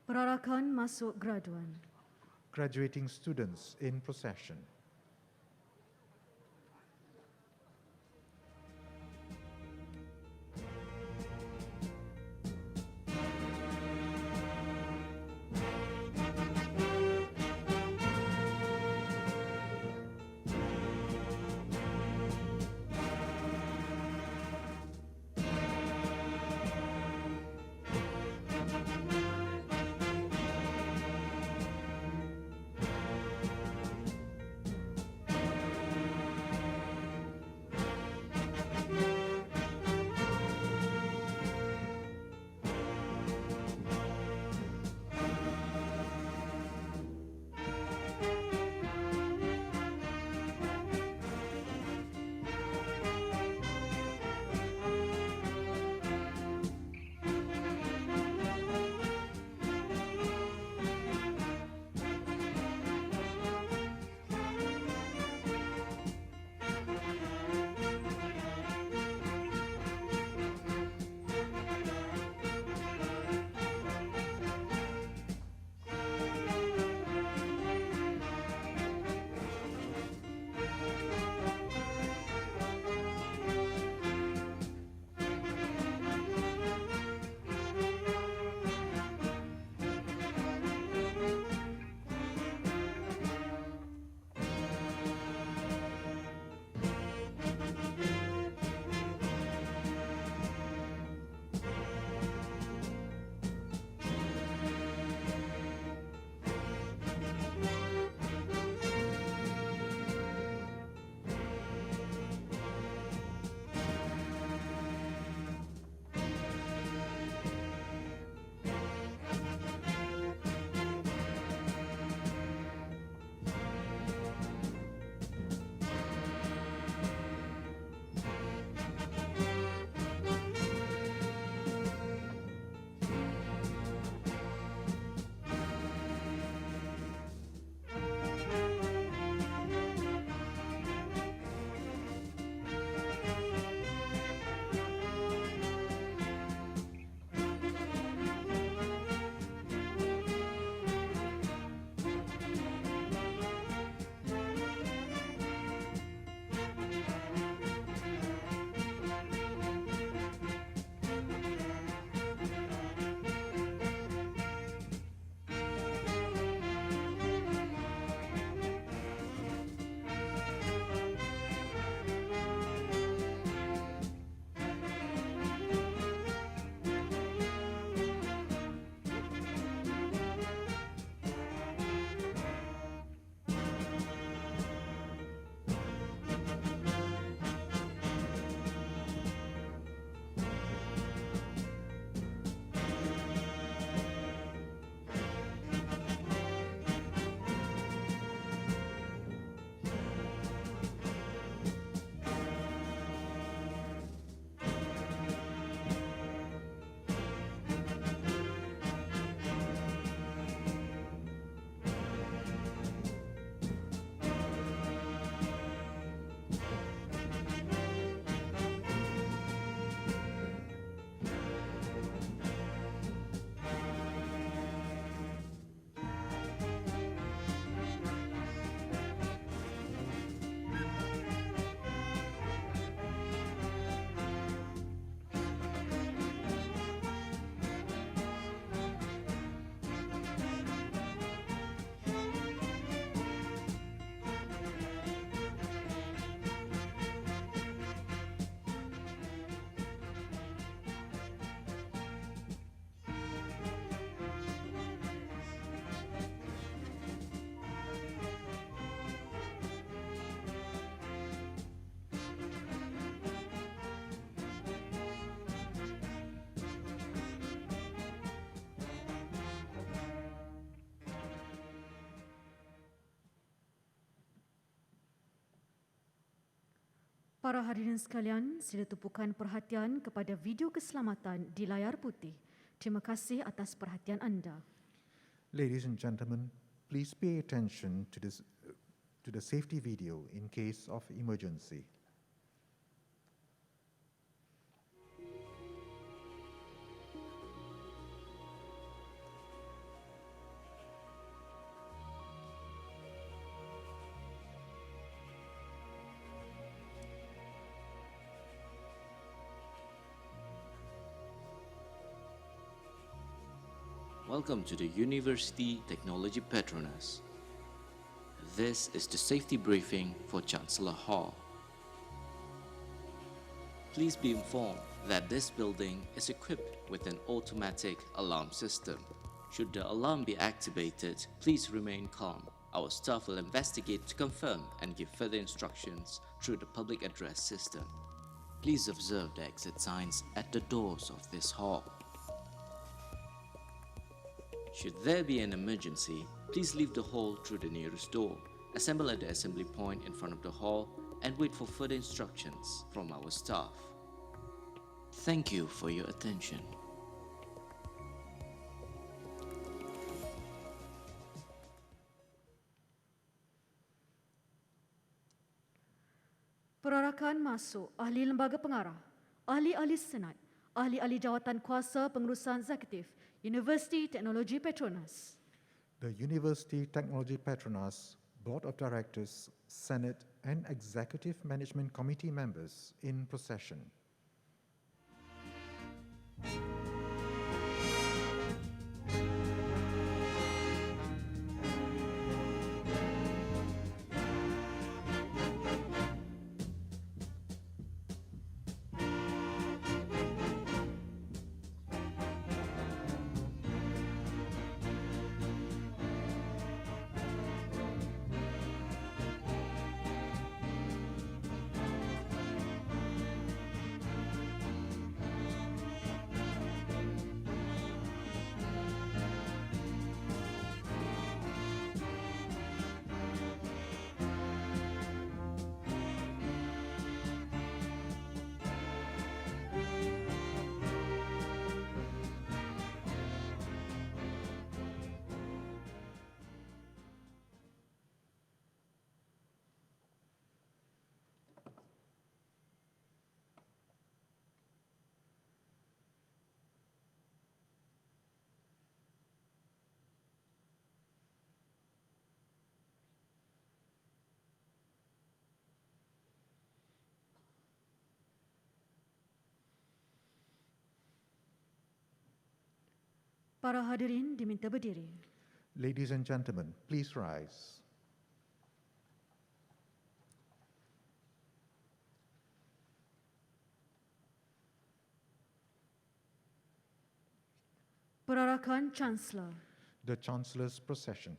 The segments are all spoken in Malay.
Perarakan masuk graduan. Graduating students in procession. Para hadirin sekalian, sila tumpukan perhatian kepada video keselamatan di layar putih. Terima kasih atas perhatian anda. Ladies and gentlemen, please pay attention to the safety video in case of emergency. Welcome to the University Technology Petronas. This is the safety briefing for Chancellor Hall. Please be informed that this building is equipped with an automatic alarm system. Should the alarm be activated, please remain calm. Our staff will investigate to confirm and give further instructions through the public address system. Please observe the exit signs at the doors of this hall. Should there be an emergency, please leave the hall through the nearest door, assemble at the assembly point in front of the hall, and wait for further instructions from our staff. Thank you for your attention. Perarakan masuk ahli lembaga pengarah, ahli-ahli senat, ahli-ahli jawatan kuasa pengurusan eksekutif, University Technology Petronas. The University Technology Petronas Board of Directors, Senate, and Executive Management Committee members in procession. Para hadirin diminta berdiri. Ladies and gentlemen, please rise. Perarakan Chancellor. The Chancellor's procession.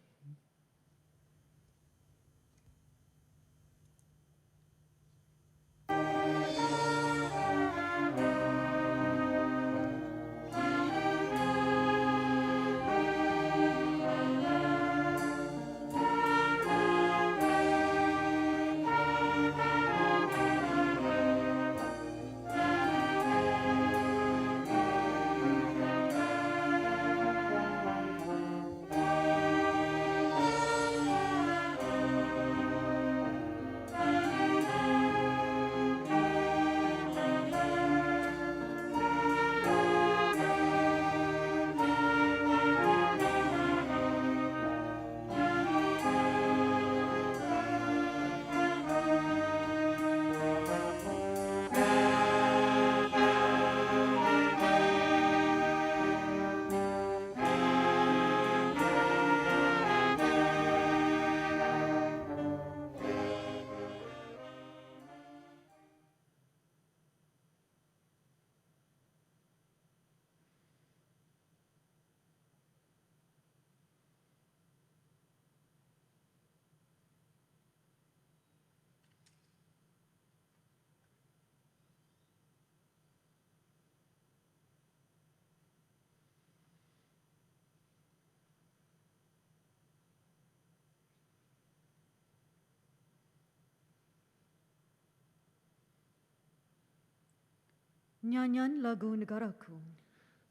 Nyanyian lagu negaraku.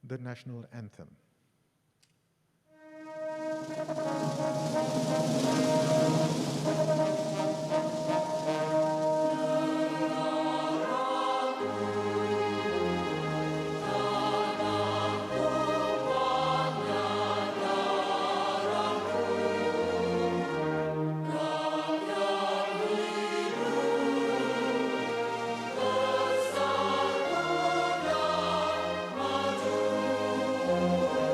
The national anthem. Thank you.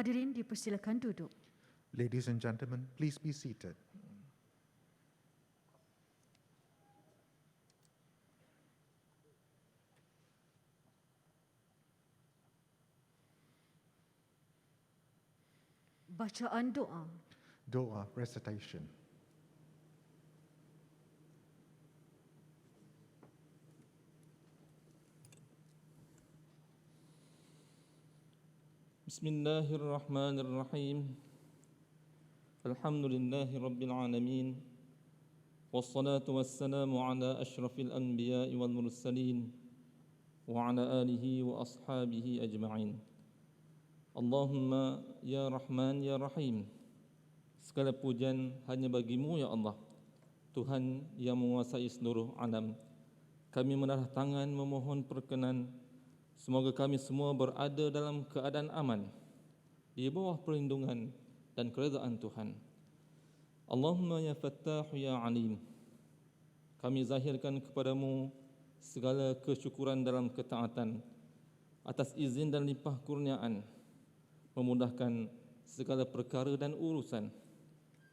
Hadirin dipersilakan duduk. Ladies and gentlemen, please be seated. Bacaan doa. Doa recitation. Bismillahirrahmanirrahim. Alhamdulillahi Rabbil Alamin. Wassalatu wassalamu ala ashrafil anbiya'i wal mursalin wa ala alihi wa ashabihi ajma'in. Allahumma ya Rahman ya Rahim. Segala pujian hanya bagimu ya Allah, Tuhan yang menguasai seluruh alam. Kami menaruh tangan memohon perkenan, semoga kami semua berada dalam keadaan aman di bawah perlindungan dan keredaan Tuhan. Allahumma ya Fattahu ya Alim. Kami zahirkan kepadamu segala kesyukuran dalam ketaatan atas izin dan limpah kurniaan, memudahkan segala perkara dan urusan.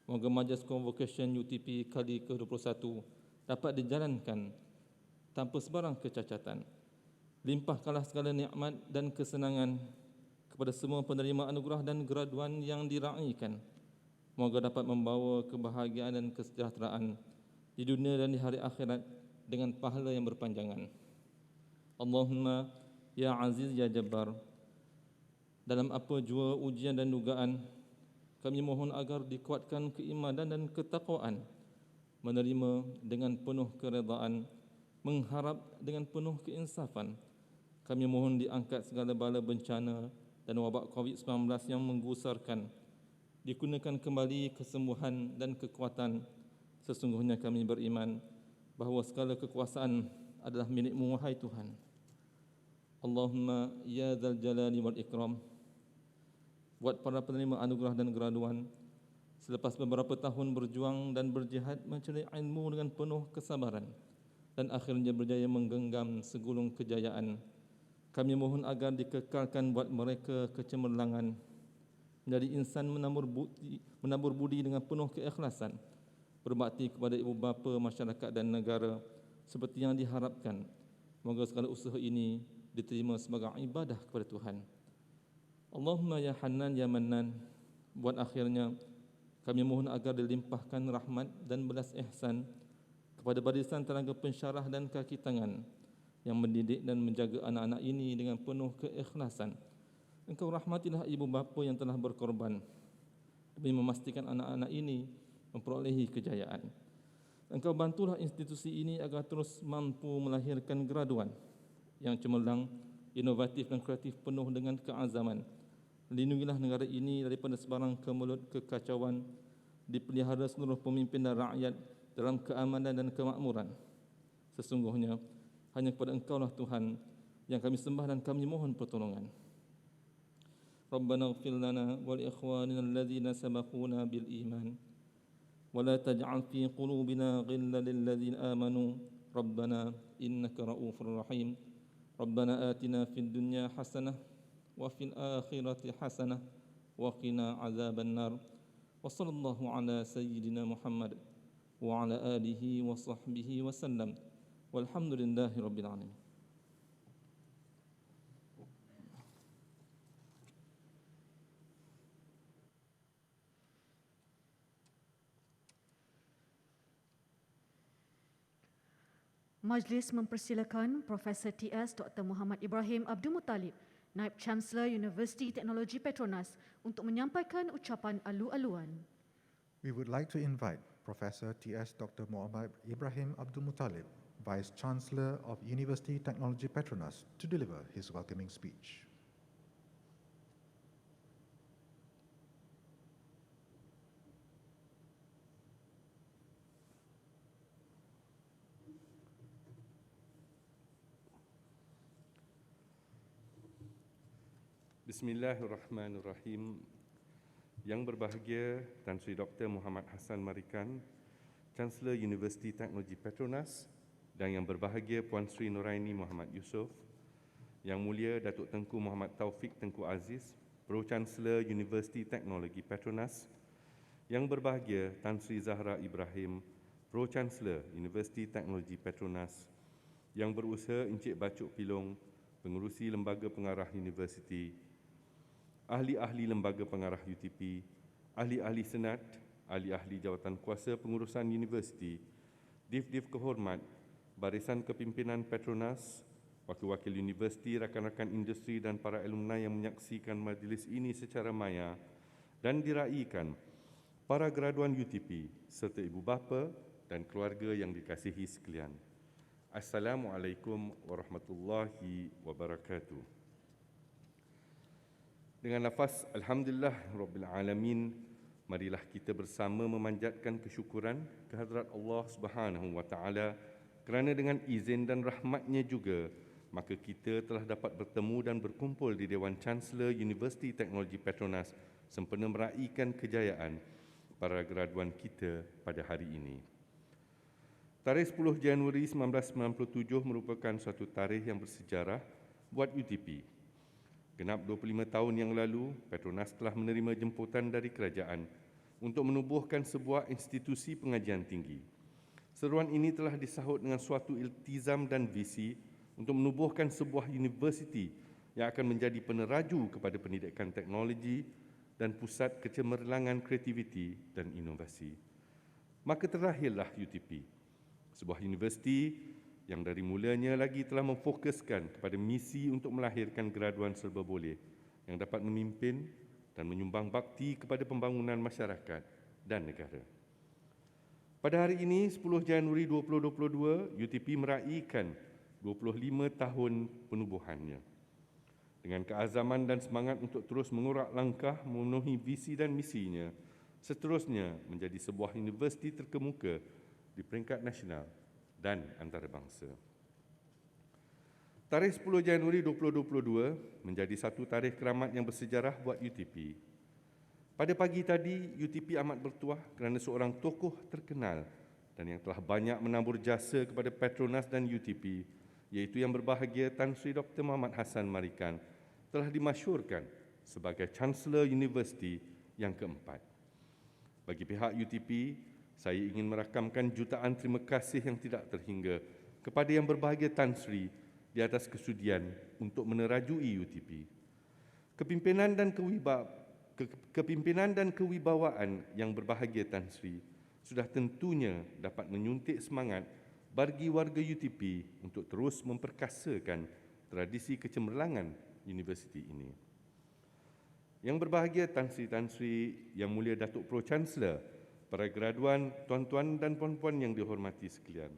Moga majlis Convocation UTP kali ke-21 dapat dijalankan tanpa sebarang kecacatan. Limpahkanlah segala nikmat dan kesenangan kepada semua penerima anugerah dan graduan yang diraikan. Moga dapat membawa kebahagiaan dan kesejahteraan di dunia dan di hari akhirat dengan pahala yang berpanjangan. Allahumma ya Aziz ya Jabbar. Dalam apa jua ujian dan dugaan, kami mohon agar dikuatkan keimanan dan ketakwaan, menerima dengan penuh keredaan, mengharap dengan penuh keinsafan. Kami mohon diangkat segala bala bencana dan wabak COVID-19 yang menggusarkan, digunakan kembali kesembuhan dan kekuatan. Sesungguhnya kami beriman bahawa segala kekuasaan adalah milik-Mu, wahai Tuhan. Allahumma ya Dzal Jalali wal Ikram. Buat para penerima anugerah dan graduan, selepas beberapa tahun berjuang dan berjihad mencari ilmu dengan penuh kesabaran dan akhirnya berjaya menggenggam segulung kejayaan, kami mohon agar dikekalkan buat mereka kecemerlangan, menjadi insan menabur budi dengan penuh keikhlasan, berbakti kepada ibu bapa, masyarakat dan negara seperti yang diharapkan. Moga segala usaha ini diterima sebagai ibadah kepada Tuhan. Allahumma ya Hannan ya Mannan. Buat akhirnya kami mohon agar dilimpahkan rahmat dan belas ihsan kepada barisan tenaga pensyarah dan kaki tangan yang mendidik dan menjaga anak-anak ini dengan penuh keikhlasan. Engkau rahmatilah ibu bapa yang telah berkorban demi memastikan anak-anak ini memperolehi kejayaan. Engkau bantulah institusi ini agar terus mampu melahirkan graduan yang cemerlang, inovatif dan kreatif penuh dengan keazaman. Lindungilah negara ini daripada sebarang kemelut kekacauan, dipelihara seluruh pemimpin dan rakyat dalam keamanan dan kemakmuran. Sesungguhnya hanya kepada Engkau lah Tuhan yang kami sembah dan kami mohon pertolongan. Rabbana ighfir lana wa li ikhwanina alladhina sabaquna bil iman wa la taj'al fi qulubina ghillan lil ladzina amanu rabbana innaka ra'ufur rahim. Rabbana atina fid dunya hasanah wa fil akhirati hasanah wa qina azaban nar. Wa sallallahu ala sayyidina Muhammad wa ala alihi wa sahbihi wa sallam. Walhamdulillahi rabbil alamin. Majlis mempersilakan Profesor TS Dr. Muhammad Ibrahim Abdul Muttalib, Naib Chancellor Universiti Teknologi Petronas untuk menyampaikan ucapan alu-aluan. We would like to invite Professor T.S. Dr. Muhammad Ibrahim Abdul Muttalib, Vice Chancellor of University Technology Petronas, to deliver his welcoming speech. Bismillahirrahmanirrahim. Yang berbahagia Tan Sri Dr. Muhammad Hassan Marikan, Chancellor Universiti Teknologi Petronas, dan yang berbahagia Puan Sri Nuraini Muhammad Yusof, Yang Mulia Datuk Tengku Muhammad Taufik Tengku Aziz, Pro-Chancellor Universiti Teknologi Petronas, Yang berbahagia Tan Sri Zahra Ibrahim, Pro-Chancellor Universiti Teknologi Petronas, Yang berusaha Encik Bacuk Pilong, Pengerusi Lembaga Pengarah Universiti, ahli-ahli Lembaga Pengarah UTP, ahli-ahli Senat, ahli-ahli Jawatan Kuasa Pengurusan Universiti, Div-Div Kehormat, Barisan Kepimpinan Petronas, wakil-wakil universiti, rakan-rakan industri dan para alumni yang menyaksikan majlis ini secara maya, dan diraikan para graduan UTP serta ibu bapa dan keluarga yang dikasihi sekalian. Assalamualaikum warahmatullahi wabarakatuh. Dengan lafaz Alhamdulillah Rabbil Alamin, marilah kita bersama memanjatkan kesyukuran kehadrat Allah Subhanahu wa Ta'ala kerana dengan izin dan rahmatnya juga, maka kita telah dapat bertemu dan berkumpul di Dewan Chancellor Universiti Teknologi Petronas sempena meraihkan kejayaan para graduan kita pada hari ini. Tarikh 10 Januari 1997 merupakan suatu tarikh yang bersejarah buat UTP. Genap 25 tahun yang lalu, Petronas telah menerima jemputan dari kerajaan untuk menubuhkan sebuah institusi pengajian tinggi. Seruan ini telah disahut dengan suatu iltizam dan visi untuk menubuhkan sebuah universiti yang akan menjadi peneraju kepada pendidikan teknologi dan pusat kecemerlangan kreativiti dan inovasi. Maka terlahirlah UTP, sebuah universiti yang dari mulanya lagi telah memfokuskan kepada misi untuk melahirkan graduan serba boleh yang dapat memimpin dan menyumbang bakti kepada pembangunan masyarakat dan negara. Pada hari ini, 10 Januari 2022, UTP meraihkan 25 tahun penubuhannya. Dengan keazaman dan semangat untuk terus mengurak langkah memenuhi visi dan misinya, seterusnya menjadi sebuah universiti terkemuka di peringkat nasional dan antarabangsa. Tarikh 10 Januari 2022 menjadi satu tarikh keramat yang bersejarah buat UTP. Pada pagi tadi, UTP amat bertuah kerana seorang tokoh terkenal dan yang telah banyak menabur jasa kepada Petronas dan UTP, iaitu Yang berbahagia Tan Sri Dr. Muhammad Hassan Marikan, telah dimasyhurkan sebagai Chancellor Universiti yang keempat. Bagi pihak UTP, saya ingin merakamkan jutaan terima kasih yang tidak terhingga kepada Yang berbahagia Tan Sri di atas kesudian untuk menerajui UTP. Kepimpinan dan kewibawaan Yang berbahagia Tan Sri sudah tentunya dapat menyuntik semangat bagi warga UTP untuk terus memperkasakan tradisi kecemerlangan universiti ini. Yang berbahagia Tan Sri, Yang Mulia Datuk Pro-Chancellor, para graduan, tuan-tuan dan puan-puan yang dihormati sekalian.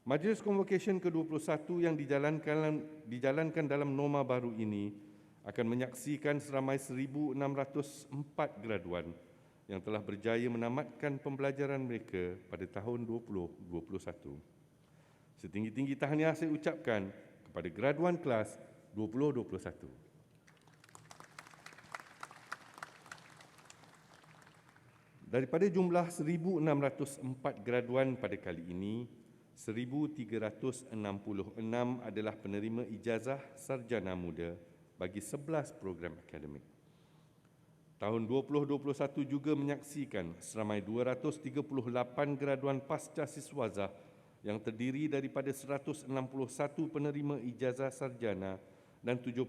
Majlis Convocation ke-21 yang dijalankan dalam norma baru ini akan menyaksikan seramai 1,604 graduan yang telah berjaya menamatkan pembelajaran mereka pada tahun 2021. Setinggi-tinggi tahniah saya ucapkan kepada graduan kelas 2021. Daripada jumlah 1,604 graduan pada kali ini, 1,366 adalah penerima ijazah sarjana muda bagi 11 program akademik. Tahun 2021 juga menyaksikan seramai 238 graduan pasca siswazah yang terdiri daripada 161 penerima ijazah sarjana dan 77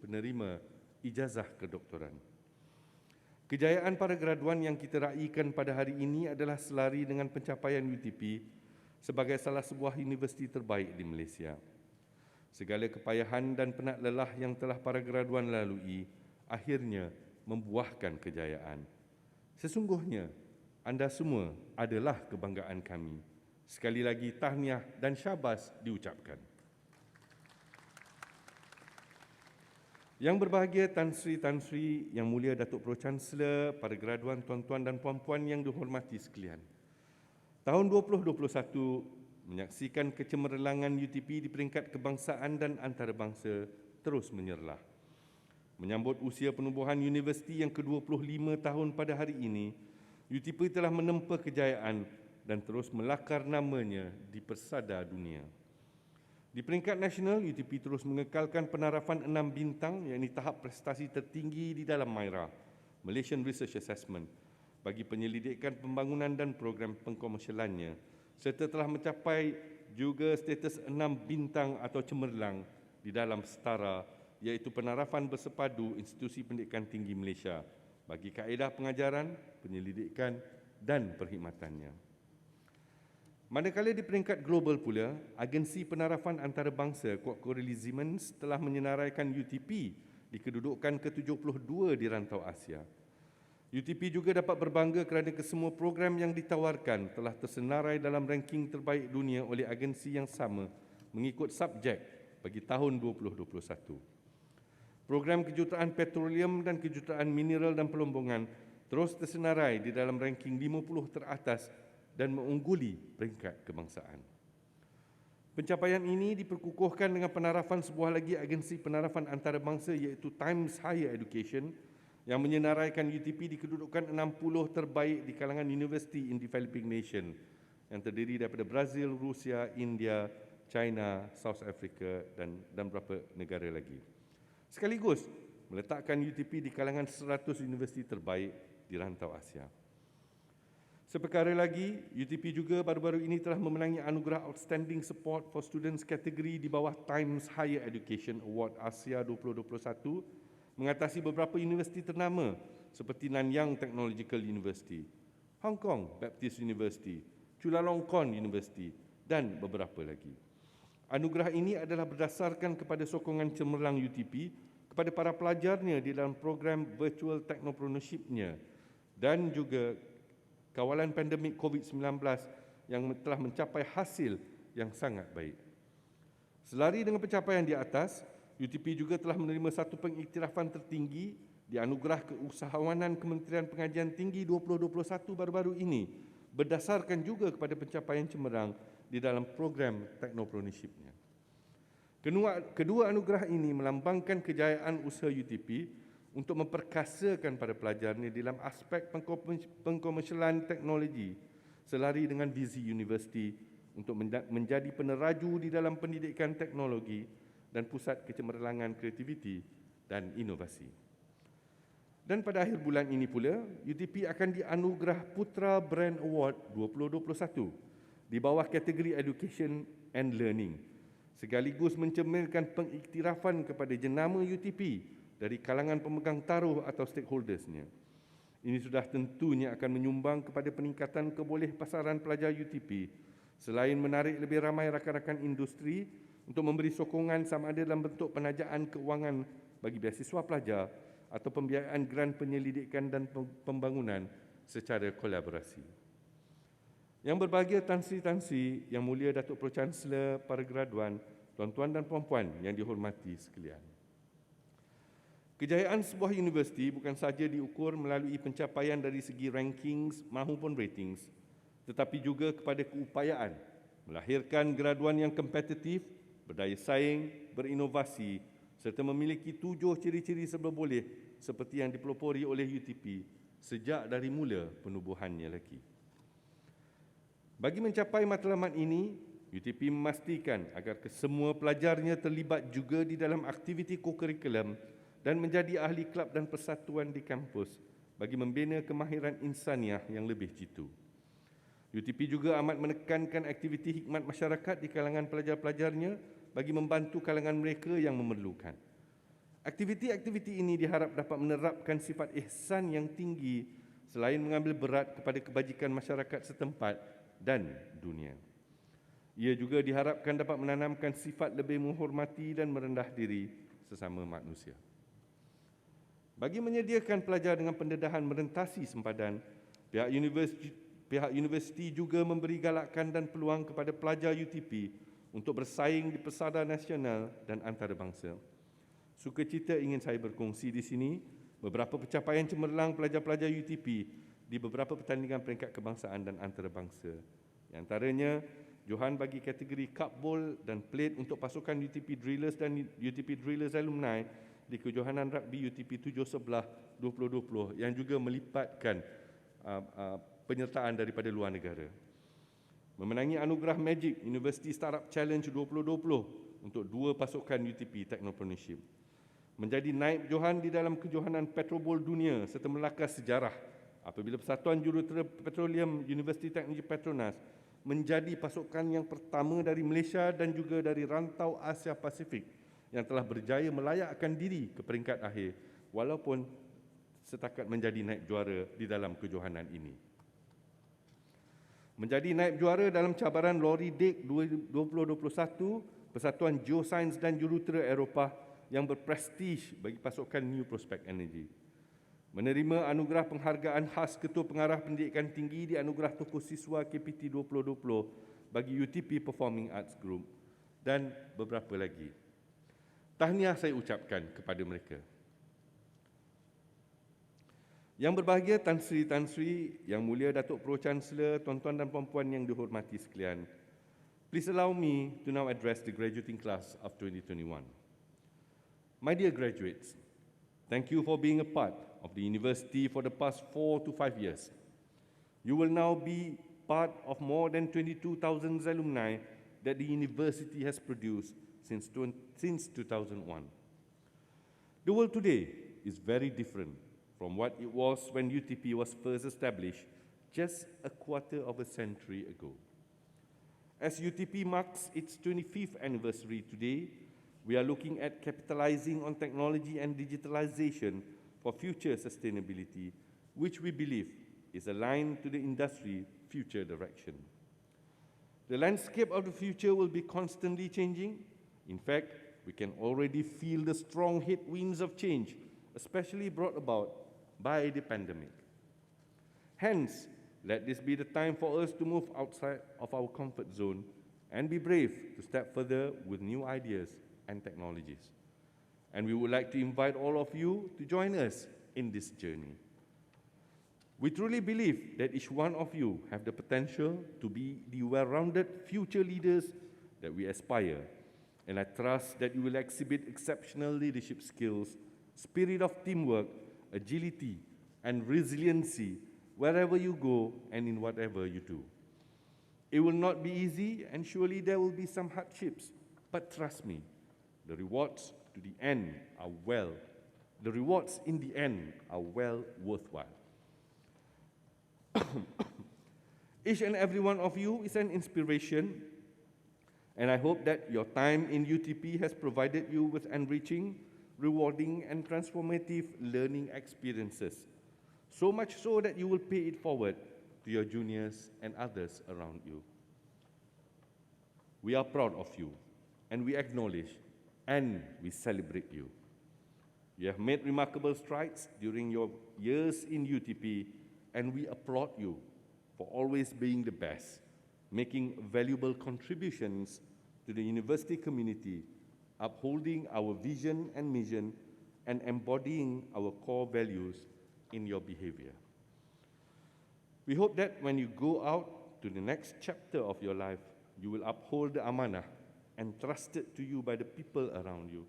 penerima ijazah kedoktoran. Kejayaan para graduan yang kita raikan pada hari ini adalah selari dengan pencapaian UTP sebagai salah sebuah universiti terbaik di Malaysia. Segala kepayahan dan penat lelah yang telah para graduan lalui akhirnya membuahkan kejayaan. Sesungguhnya, anda semua adalah kebanggaan kami. Sekali lagi tahniah dan syabas diucapkan. Yang berbahagia Tan Sri, Yang Mulia Datuk Pro-Chancellor, para graduan, tuan-tuan dan puan-puan yang dihormati sekalian. Tahun 2021 menyaksikan kecemerlangan UTP di peringkat kebangsaan dan antarabangsa terus menyerlah. Menyambut usia penubuhan universiti yang ke-25 tahun pada hari ini, UTP telah menempa kejayaan dan terus melakar namanya di persada dunia. Di peringkat nasional, UTP terus mengekalkan penarafan 6 bintang, yakni tahap prestasi tertinggi di dalam MIRA, Malaysian Research Assessment, bagi penyelidikan pembangunan dan program pengkomersialannya, serta telah mencapai juga status 6 bintang atau cemerlang di dalam setara, iaitu penarafan bersepadu institusi pendidikan tinggi Malaysia bagi kaedah pengajaran, penyelidikan dan perkhidmatannya. Manakala di peringkat global pula, agensi penarafan antarabangsa Quarterly Siemens telah menyenaraikan UTP di kedudukan ke-72 di rantau Asia. UTP juga dapat berbangga kerana kesemua program yang ditawarkan telah tersenarai dalam ranking terbaik dunia oleh agensi yang sama mengikut subjek bagi tahun 2021. Program kejuruteraan petroleum dan kejuruteraan mineral dan pelombongan terus tersenarai di dalam ranking 50 teratas dan mengungguli peringkat kebangsaan. Pencapaian ini diperkukuhkan dengan penarafan sebuah lagi agensi penarafan antarabangsa iaitu Times Higher Education yang menyenaraikan UTP di kedudukan 60 terbaik di kalangan universiti in developing nation yang terdiri daripada Brazil, Rusia, India, China, South Africa dan beberapa negara lagi. Sekaligus meletakkan UTP di kalangan 100 universiti terbaik di rantau Asia. Seperkara lagi, UTP juga baru-baru ini telah memenangi anugerah Outstanding Support for Students kategori di bawah Times Higher Education Award Asia 2021 mengatasi beberapa universiti ternama seperti Nanyang Technological University, Hong Kong Baptist University, Chulalongkorn University dan beberapa lagi. Anugerah ini adalah berdasarkan kepada sokongan cemerlang UTP kepada para pelajarnya di dalam program Virtual Technopreneurship-nya dan juga kawalan pandemik COVID-19 yang telah mencapai hasil yang sangat baik. Selari dengan pencapaian di atas, UTP juga telah menerima satu pengiktirafan tertinggi di Anugerah Keusahawanan Kementerian Pengajian Tinggi 2021 baru-baru ini berdasarkan juga kepada pencapaian cemerlang di dalam program Technopreneurship-nya. Kedua anugerah ini melambangkan kejayaan usaha UTP untuk memperkasakan para pelajarnya dalam aspek pengkomersialan teknologi selari dengan visi universiti untuk menjadi peneraju di dalam pendidikan teknologi dan pusat kecemerlangan kreativiti dan inovasi. Dan pada akhir bulan ini pula, UTP akan dianugerah Putra Brand Award 2021 di bawah kategori Education and Learning, sekaligus mencerminkan pengiktirafan kepada jenama UTP dari kalangan pemegang taruh atau stakeholdersnya. Ini sudah tentunya akan menyumbang kepada peningkatan kebolehpasaran pelajar UTP selain menarik lebih ramai rakan-rakan industri untuk memberi sokongan sama ada dalam bentuk penajaan keuangan bagi beasiswa pelajar atau pembiayaan grant penyelidikan dan pembangunan secara kolaborasi. Yang berbahagia tansi-tansi Yang Mulia Datuk Pro-Chancellor, para graduan, tuan-tuan dan puan-puan yang dihormati sekalian. Kejayaan sebuah universiti bukan sahaja diukur melalui pencapaian dari segi rankings maupun ratings, tetapi juga kepada keupayaan melahirkan graduan yang kompetitif, berdaya saing, berinovasi serta memiliki 7 ciri-ciri serba boleh seperti yang dipelopori oleh UTP sejak dari mula penubuhannya lagi. Bagi mencapai matlamat ini, UTP memastikan agar kesemua pelajarnya terlibat juga di dalam aktiviti kokurikulum dan menjadi ahli kelab dan persatuan di kampus bagi membina kemahiran insaniah yang lebih jitu. UTP juga amat menekankan aktiviti hikmat masyarakat di kalangan pelajar-pelajarnya bagi membantu kalangan mereka yang memerlukan. Aktiviti-aktiviti ini diharap dapat menerapkan sifat ihsan yang tinggi selain mengambil berat kepada kebajikan masyarakat setempat dan dunia. Ia juga diharapkan dapat menanamkan sifat lebih menghormati dan merendah diri sesama manusia. Bagi menyediakan pelajar dengan pendedahan merentasi sempadan, pihak universiti juga memberi galakan dan peluang kepada pelajar UTP untuk bersaing di pesada nasional dan antarabangsa. Sukacita ingin saya berkongsi di sini beberapa pencapaian cemerlang pelajar-pelajar UTP di beberapa pertandingan peringkat kebangsaan dan antarabangsa. Di antaranya, johan bagi kategori cupball dan plate untuk pasukan UTP Drillers dan UTP Drillers Alumni di kejohanan rugby UTP 7/11 2020 yang juga melipatkan penyertaan daripada luar negara. Memenangi anugerah Magic University Startup Challenge 2020 untuk 2 pasukan UTP Technopreneurship. Menjadi naib johan di dalam kejohanan petrobol dunia serta melakar sejarah apabila Persatuan Jurutera Petroleum Universiti Teknologi Petronas menjadi pasukan yang pertama dari Malaysia dan juga dari rantau Asia Pasifik yang telah berjaya melayakkan diri ke peringkat akhir walaupun setakat menjadi naib juara di dalam kejohanan ini. Menjadi naib juara dalam cabaran Lori Dek 2021, Persatuan Geosains dan Jurutera Eropah yang berprestij bagi pasukan New Prospect Energy. Menerima anugerah penghargaan khas Ketua Pengarah Pendidikan Tinggi di Anugerah Tokoh Siswa KPT 2020 bagi UTP Performing Arts Group dan beberapa lagi. Tahniah saya ucapkan kepada mereka. Yang berbahagia Tan Sri, Yang Mulia Datuk Pro-Chancellor, tuan-tuan dan puan-puan yang dihormati sekalian, please allow me to now address the graduating class of 2021. My dear graduates, thank you for being a part of the university for the past 4 to 5 years. You will now be part of more than 22,000 alumni that the university has produced since 2001. The world today is very different from what it was when UTP was first established just a quarter of a century ago. As UTP marks its 25th anniversary today, we are looking at capitalizing on technology and digitalization for future sustainability, which we believe is aligned to the industry future direction. The landscape of the future will be constantly changing. In fact, we can already feel the strong headwinds of change, especially brought about by the pandemic. Hence, let this be the time for us to move outside of our comfort zone and be brave to step further with new ideas and technologies. And we would like to invite all of you to join us in this journey. We truly believe that each one of you have the potential to be the well-rounded future leaders that we aspire, and I trust that you will exhibit exceptional leadership skills, spirit of teamwork, agility, and resiliency wherever you go and in whatever you do. It will not be easy, and surely there will be some hardships, but trust me, the rewards in the end are well worthwhile. Each and every one of you is an inspiration, and I hope that your time in UTP has provided you with enriching, rewarding, and transformative learning experiences, so much so that you will pay it forward to your juniors and others around you. We are proud of you, and we acknowledge and we celebrate you. You have made remarkable strides during your years in UTP, and we applaud you for always being the best, making valuable contributions to the university community, upholding our vision and mission, and embodying our core values in your behavior. We hope that when you go out to the next chapter of your life, you will uphold the amanah entrusted to you by the people around you.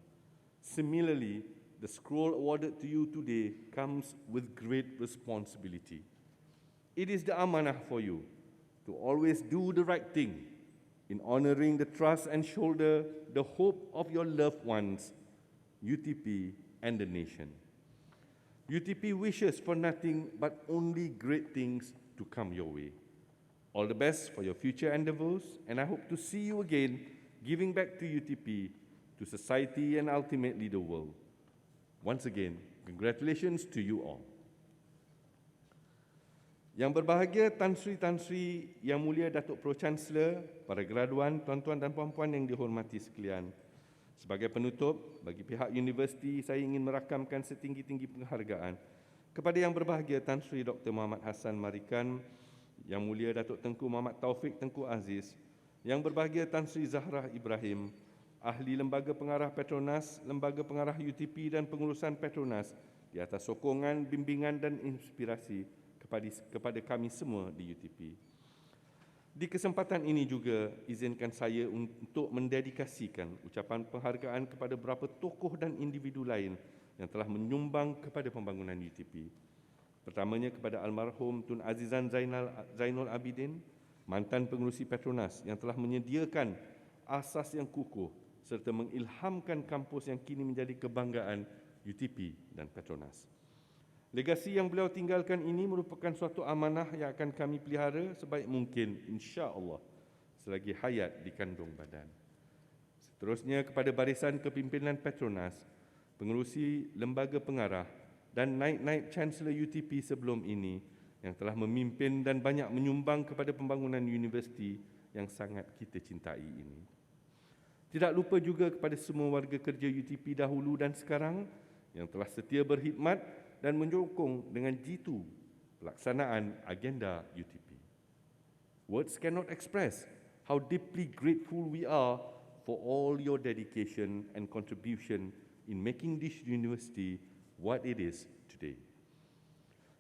Similarly, the scroll awarded to you today comes with great responsibility. It is the amanah for you to always do the right thing in honoring the trust and shoulder the hope of your loved ones, UTP, and the nation. UTP wishes for nothing but only great things to come your way. All the best for your future endeavors, and I hope to see you again giving back to UTP, to society, and ultimately the world. Once again, congratulations to you all. Yang berbahagia Tan Sri, Yang Mulia Datuk Pro-Chancellor, para graduan, tuan-tuan dan puan-puan yang dihormati sekalian. Sebagai penutup, bagi pihak universiti, saya ingin merakamkan setinggi-tinggi penghargaan kepada Yang berbahagia Tan Sri Dr. Muhammad Hassan Marikan, Yang Mulia Datuk Tengku Muhammad Taufik Tengku Aziz, Yang berbahagia Tan Sri Zahrah Ibrahim, Ahli Lembaga Pengarah Petronas, Lembaga Pengarah UTP dan Pengurusan Petronas di atas sokongan, bimbingan dan inspirasi kepada kami semua di UTP. Di kesempatan ini juga, izinkan saya untuk mendedikasikan ucapan penghargaan kepada beberapa tokoh dan individu lain yang telah menyumbang kepada pembangunan UTP. Pertamanya kepada almarhum Tun Azizan Zainul Abidin, mantan pengerusi Petronas yang telah menyediakan asas yang kukuh serta mengilhamkan kampus yang kini menjadi kebanggaan UTP dan Petronas. Legasi yang beliau tinggalkan ini merupakan suatu amanah yang akan kami pelihara sebaik mungkin, insya-Allah, selagi hayat di kandung badan. Seterusnya, kepada barisan kepimpinan Petronas, pengerusi lembaga pengarah dan naib-naib Chancellor UTP sebelum ini yang telah memimpin dan banyak menyumbang kepada pembangunan universiti yang sangat kita cintai ini. Tidak lupa juga kepada semua warga kerja UTP dahulu dan sekarang yang telah setia berkhidmat dan menyokong dengan jitu pelaksanaan agenda UTP. Words cannot express how deeply grateful we are for all your dedication and contribution in making this university what it is today.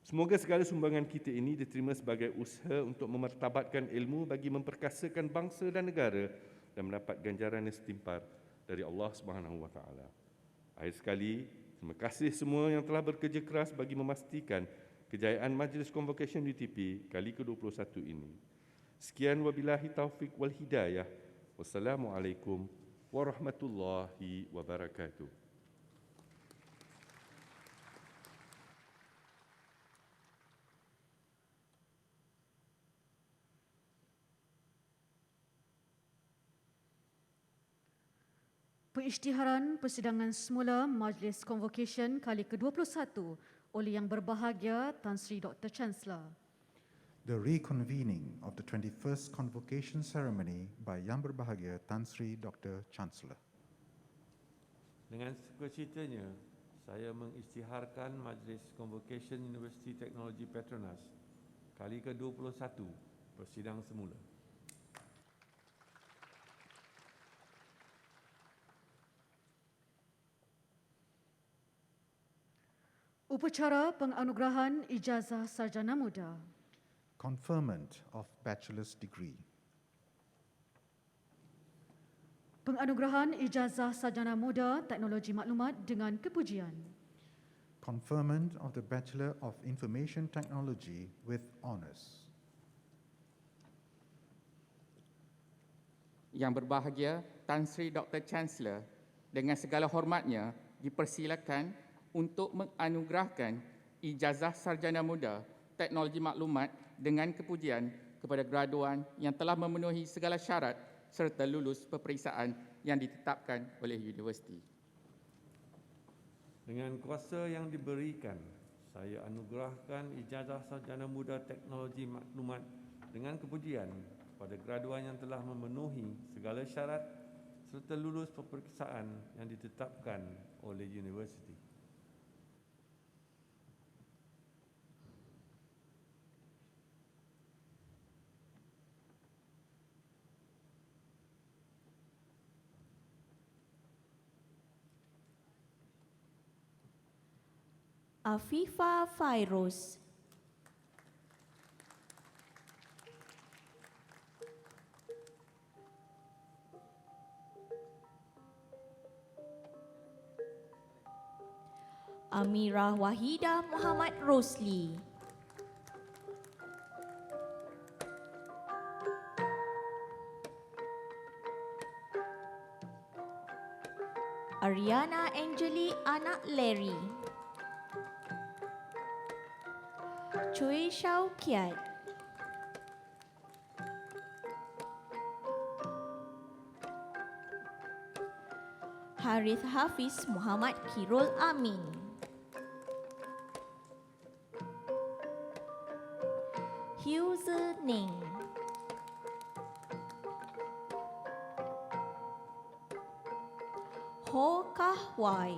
Semoga segala sumbangan kita ini diterima sebagai usaha untuk memartabatkan ilmu bagi memperkasakan bangsa dan negara dan mendapat ganjaran yang setimpal dari Allah Subhanahu Wa Taala. Akhir sekali, terima kasih semua yang telah bekerja keras bagi memastikan kejayaan Majlis Convocation UTP kali ke-21 ini. Sekian wabillahi taufik wal hidayah. Wassalamualaikum warahmatullahi wabarakatuh. Pengisytiharan persidangan semula Majlis Convocation kali ke-21 oleh Yang Berbahagia Tan Sri Dr. Chancellor. The reconvening of the 21st Convocation ceremony by Yang Berbahagia Tan Sri Dr. Chancellor. Dengan sukacitanya, saya mengisytiharkan Majlis Convocation Universiti Teknologi Petronas kali ke-21 persidang semula. Upacara penganugerahan ijazah sarjana muda. Conferment of bachelor's degree. Penganugerahan ijazah sarjana muda teknologi maklumat dengan kepujian. Conferment of the Bachelor of Information Technology with honours. Yang Berbahagia Tan Sri Dr. Chancellor, dengan segala hormatnya dipersilakan untuk menganugerahkan ijazah sarjana muda teknologi maklumat dengan kepujian kepada graduan yang telah memenuhi segala syarat serta lulus peperiksaan yang ditetapkan oleh universiti. Dengan kuasa yang diberikan, saya anugerahkan ijazah sarjana muda teknologi maklumat dengan kepujian kepada graduan yang telah memenuhi segala syarat serta lulus peperiksaan yang ditetapkan oleh universiti. Afifa Fairuz. Amirah Wahidah Muhammad Rosli. Ariana Angeli anak Larry. Choi Shao Kiat. Harith Hafiz Muhammad Kirul Amin. Hugh Ning. Ho Kah Wai.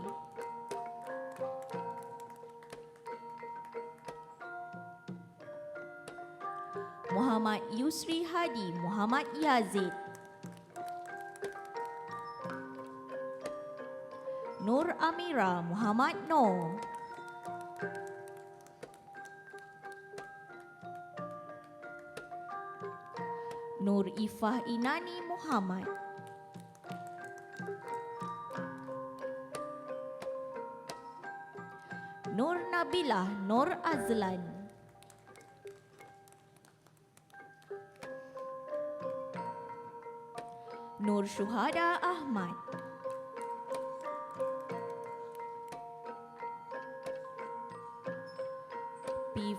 Muhammad Yusri Hadi Muhammad Yazid. Nur Amira Muhammad Noor. Nur Ifah Inani Muhammad. Nur Nabilah Nur Azlan. Nur Syuhada Ahmad.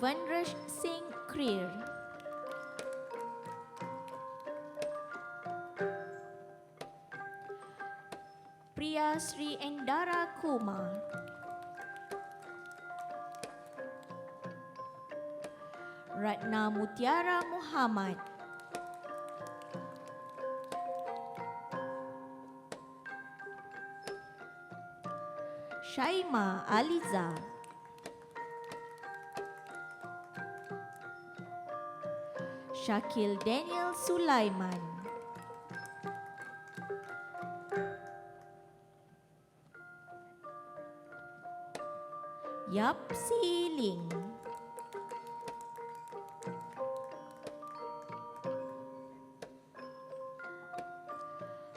Devandrash Singh Creer. Priya Sri Endara Kumar. Ratna Mutiara Muhammad. Syaima Aliza. Syakil Daniel Sulaiman. Yap Si Ling.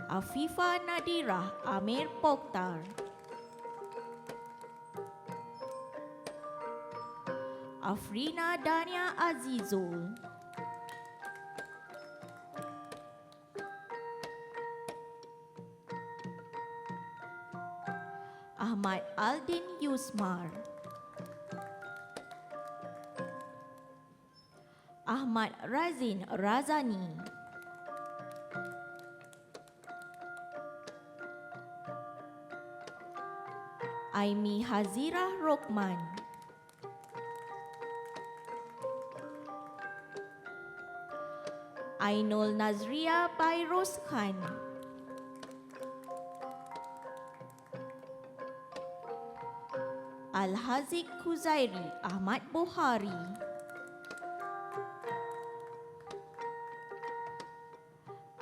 Afifa Nadirah Amir Pokhtar. Afrina Dania Azizul. Ahmad Aldin Yusmar. Ahmad Razin Razani. Aimi Hazirah Rokman. Ainul Nazria Bairos Khan. Al-Haziq Kuzairi Ahmad Buhari.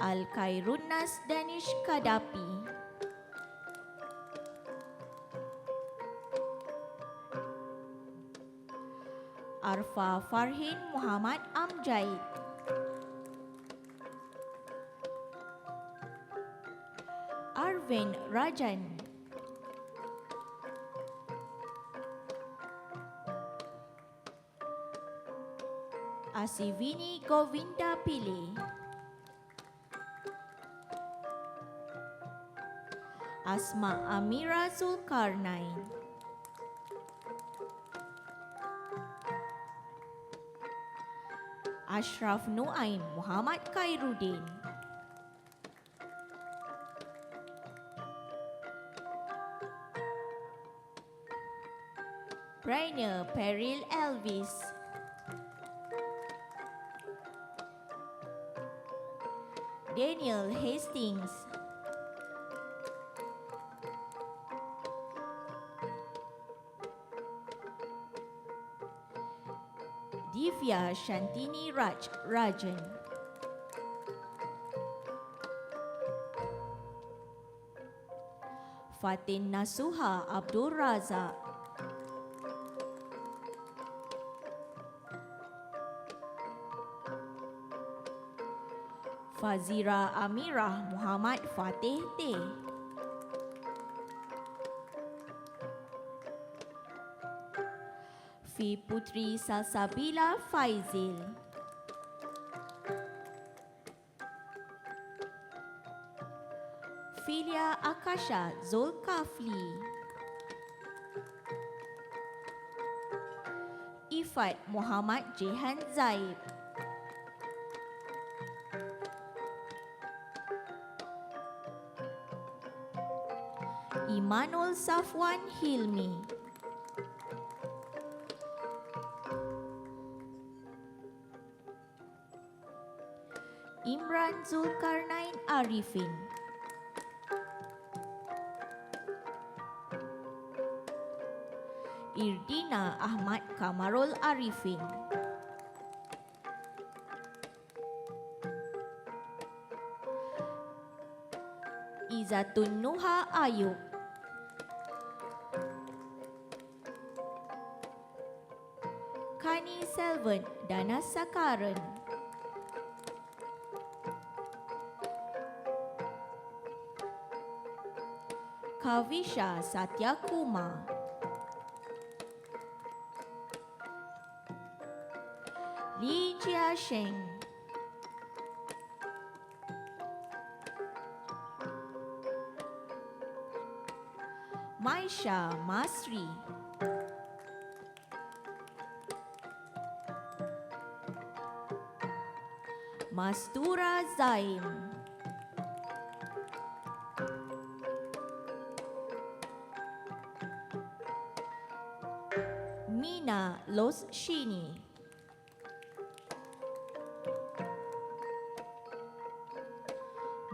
Al-Khairunnas Danish Kadapi. Arfa Farhin Muhammad Amjaid. Arvin Rajan. Asivini Govinda Pillai. Asma Amira Zulkarnain. Ashraf Nuaim Muhammad Khairuddin. Rainer Peril Elvis. Daniel Hastings. Divya Shantini Raj Rajan. Fatin Nasuha Abdul Razak. Fazira Amirah Muhammad Fateh Teh. Fi Putri Salsabila Faizil. Filia Akasha Zulkafli. Ifat Muhammad Jehan Zaib. Imanul Safwan Hilmi. Imran Zulkarnain Arifin. Irdina Ahmad Kamarul Arifin. Izatun Nuha Ayub. Kani Selvan Dana Sakaran. Kavisha Satyakuma. Li Jiasheng. Maisha Masri. Mastura Zaim. Mina Loshini.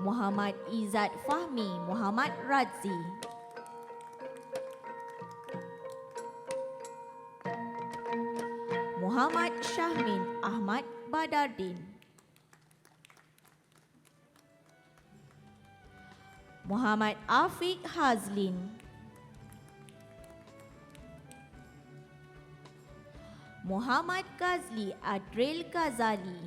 Muhammad Izzat Fahmi Muhammad Razi. Muhammad Syahmin Ahmad Badardin. Muhammad Afiq Hazlin. Muhammad Ghazli Adril Ghazali.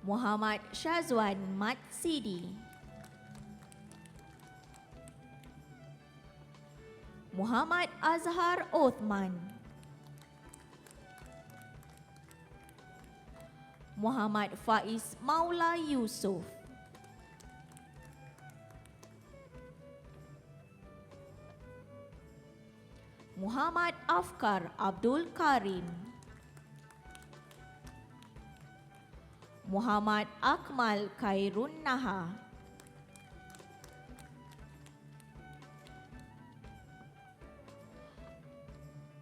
Muhammad Syazwan Mat Sidi. Muhammad Azhar Othman. Muhammad Faiz Maula Yusuf. Muhammad Afkar Abdul Karim. Muhammad Akmal Khairun Naha.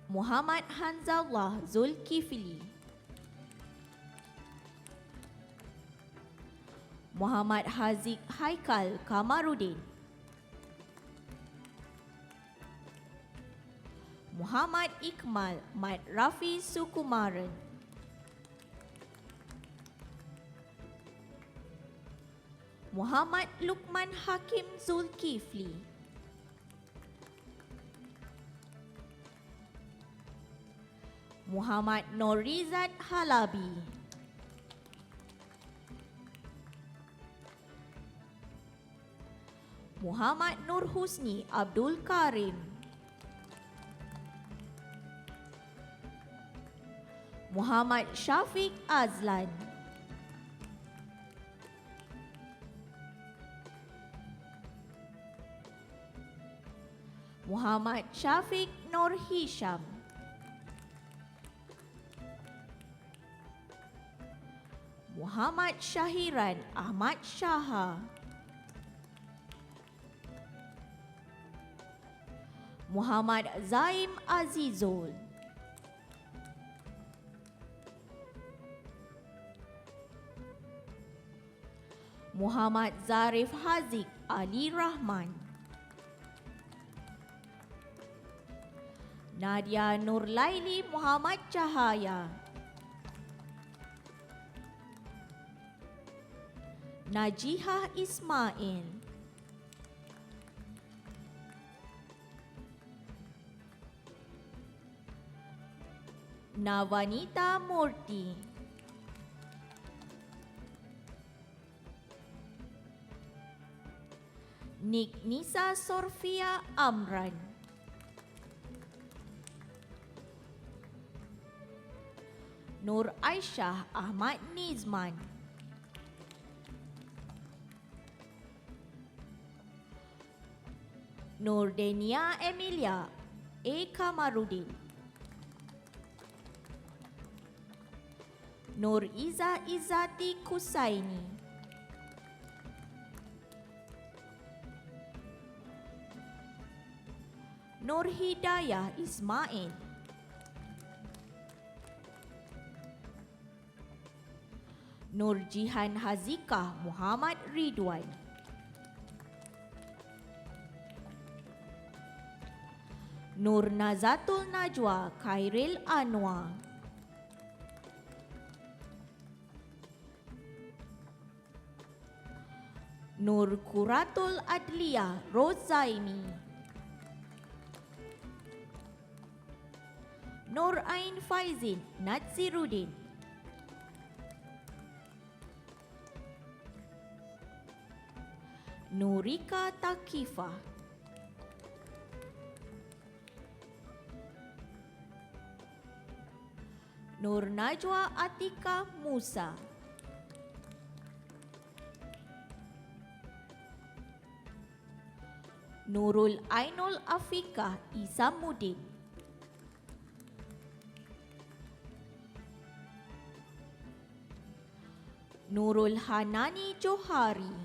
Muhammad Hanzallah Zulkifli. Muhammad Haziq Haikal Kamaruddin. Muhammad Ikmal Mat Rafi Sukumaran. Muhammad Lukman Hakim Zulkifli. Muhammad Norizat Halabi. Muhammad Nur Husni Abdul Karim. Muhammad Syafiq Azlan. Muhammad Syafiq Nur Hisham. Muhammad Syahiran Ahmad Syaha. Muhammad Zaim Azizul. Muhammad Zarif Haziq Ali Rahman. Nadia Nurlaili Muhammad Cahaya. Najihah Ismail. Navanita Murti. Nik Nisa Sorfia Amran. Nur Aisyah Ahmad Nizman. Nur Denia Emilia A. Kamarudin. Nur Iza Izzati Kusaini. Nur Hidayah Ismail. Nur Jihan Hazikah Muhammad Ridwan. Nur Nazatul Najwa Khairil Anwar. Nur Kuratul Adliyah Rozaimi. Nur Ain Faizin Natsiruddin. Nurika Takifa. Nur Najwa Atika Musa. Nurul Ainul Afikah Isamuddin. Nurul Hanani Johari,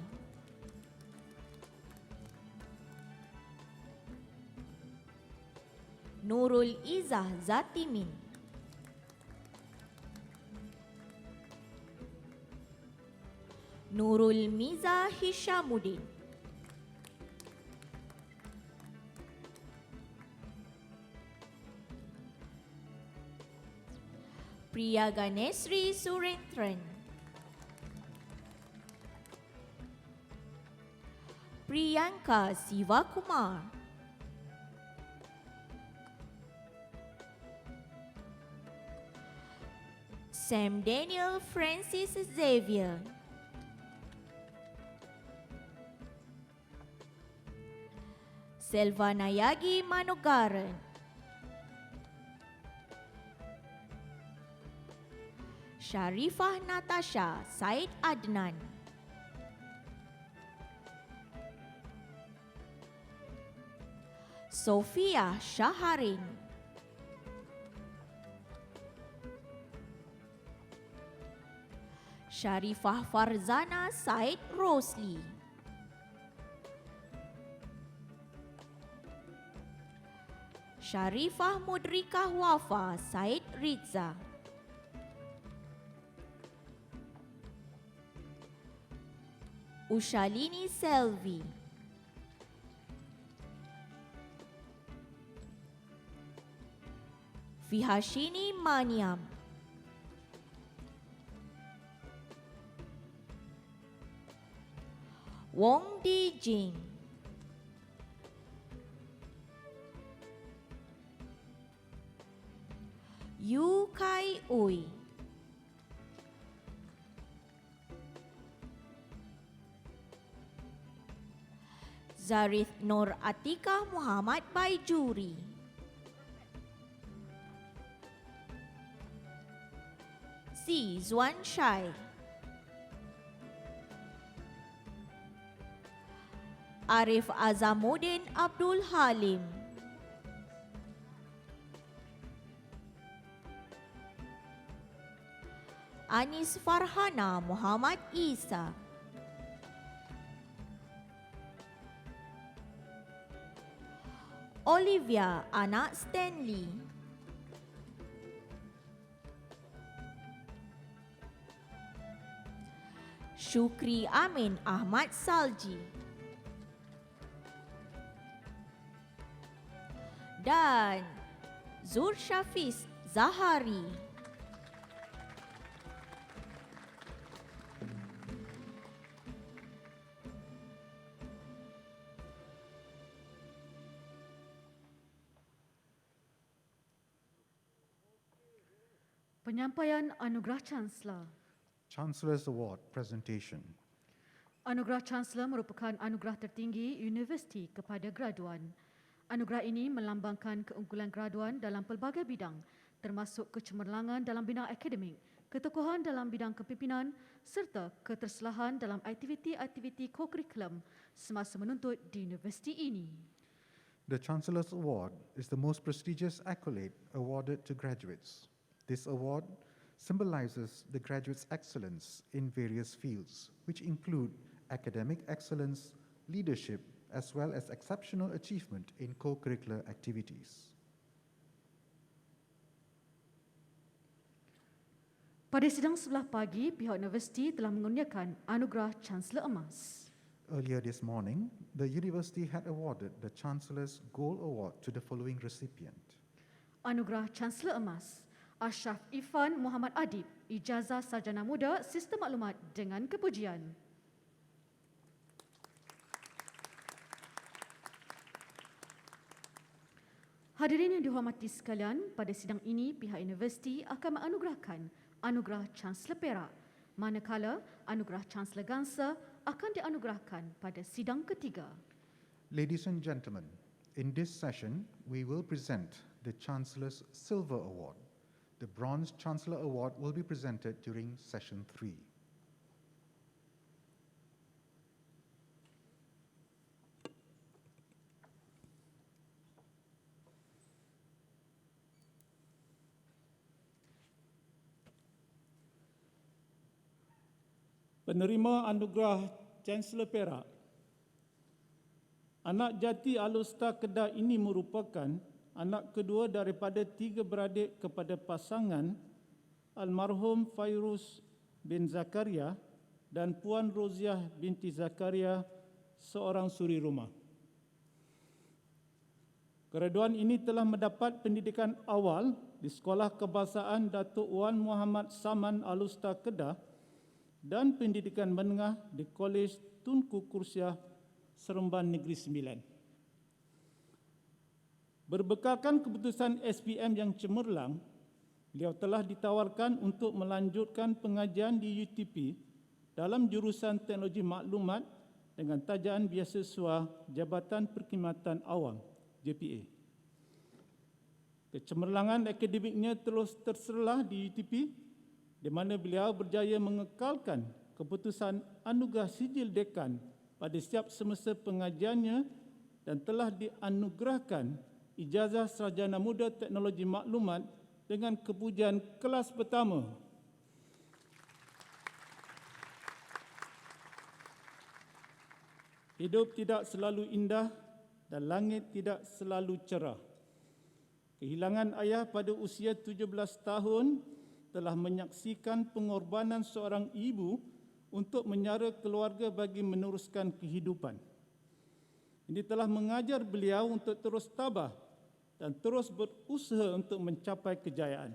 Nurul Izzah Zatimin, Nurul Miza Hishamuddin, Priya Ganesri Surendran, Priyanka Sivakumar, Sam Daniel Francis Xavier, Selvanayagi Manogaran, Sharifah Natasha Said Adnan, Sofia Shaharin, Sharifah Farzana Said Rosli, Sharifah Mudrikah Wafa Said Rizza, Ushalini Selvi, Fihashini Maniam, Wong Di Jing, Yu Kai Ui, Zarith Nur Atikah Muhammad Baijuri, Si Zuan Shai, Arif Azamuddin Abdul Halim, Anis Farhana Muhammad Isa, Olivia Anak Stanley, Syukri Amin Ahmad Salji, dan Zur Syafiz Zahari. Penyampaian Anugerah Chancellor. Chancellor's Award Presentation. Anugerah Chancellor merupakan anugerah tertinggi universiti kepada graduan. Anugerah ini melambangkan keunggulan graduan dalam pelbagai bidang termasuk kecemerlangan dalam bidang akademik, ketokohan dalam bidang kepimpinan serta keterselahan dalam aktiviti-aktiviti kokurikulum semasa menuntut di universiti ini. The Chancellor's Award is the most prestigious accolade awarded to graduates. This award symbolizes the graduates' excellence in various fields, which include academic excellence, leadership, as well as exceptional achievement in co-curricular activities. Pada sidang sebelah pagi, pihak universiti telah mengurniakan Anugerah Chancellor Emas. Earlier this morning, the university had awarded the Chancellor's Gold Award to the following recipient. Anugerah Chancellor Emas, Ashraf Irfan Muhammad Adib, Ijazah Sarjana Muda Sistem Maklumat dengan kepujian. Hadirin yang dihormati sekalian, pada sidang ini pihak universiti akan menganugerahkan Anugerah Chancellor Perak, manakala Anugerah Chancellor Ganser akan dianugerahkan pada sidang ketiga. Ladies and gentlemen, in this session, we will present the Chancellor's Silver Award. The Bronze Chancellor Award will be presented during session 3. Penerima anugerah Chancellor Perak, anak jati Alusta Kedah ini merupakan anak kedua daripada 3 beradik kepada pasangan almarhum Fairuz bin Zakaria dan Puan Roziah binti Zakaria, seorang suri rumah. Graduan ini telah mendapat pendidikan awal di Sekolah Kebahasaan Datuk Wan Muhammad Saman Alusta Kedah dan pendidikan menengah di Kolej Tunku Kursiah Seremban Negeri Sembilan. Berbekalkan keputusan SPM yang cemerlang, beliau telah ditawarkan untuk melanjutkan pengajian di UTP dalam jurusan Teknologi Maklumat dengan tajaan beasiswa Jabatan Perkhidmatan Awam JPA. Kecemerlangan akademiknya terus terserlah di UTP, di mana beliau berjaya mengekalkan keputusan anugerah sijil dekan pada setiap semester pengajiannya dan telah dianugerahkan ijazah sarjana muda teknologi maklumat dengan kepujian kelas pertama. Hidup tidak selalu indah dan langit tidak selalu cerah. Kehilangan ayah pada usia 17 tahun telah menyaksikan pengorbanan seorang ibu untuk menyara keluarga bagi meneruskan kehidupan. Ini telah mengajar beliau untuk terus tabah dan terus berusaha untuk mencapai kejayaan.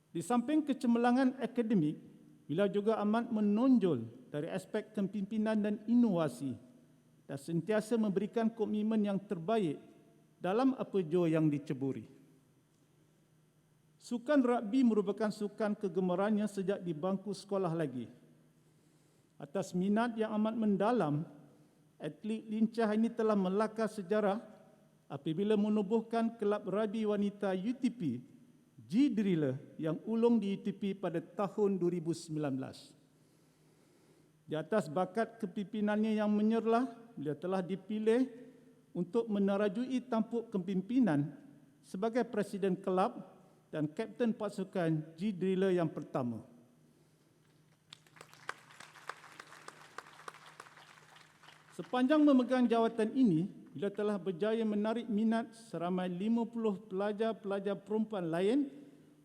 Di samping kecemerlangan akademik, beliau juga amat menonjol dari aspek kepimpinan dan inovasi dan sentiasa memberikan komitmen yang terbaik dalam apa jua yang diceburi. Sukan rugby merupakan sukan kegemarannya sejak di bangku sekolah lagi. Atas minat yang amat mendalam, atlet lincah ini telah melakar sejarah apabila menubuhkan kelab rugby wanita UTP G-Driller yang ulung di UTP pada tahun 2019. Di atas bakat kepimpinannya yang menyerlah, beliau telah dipilih untuk menerajui tampuk kepimpinan sebagai Presiden kelab dan Kapten pasukan G-Driller yang pertama. Sepanjang memegang jawatan ini, beliau telah berjaya menarik minat seramai 50 pelajar-pelajar perempuan lain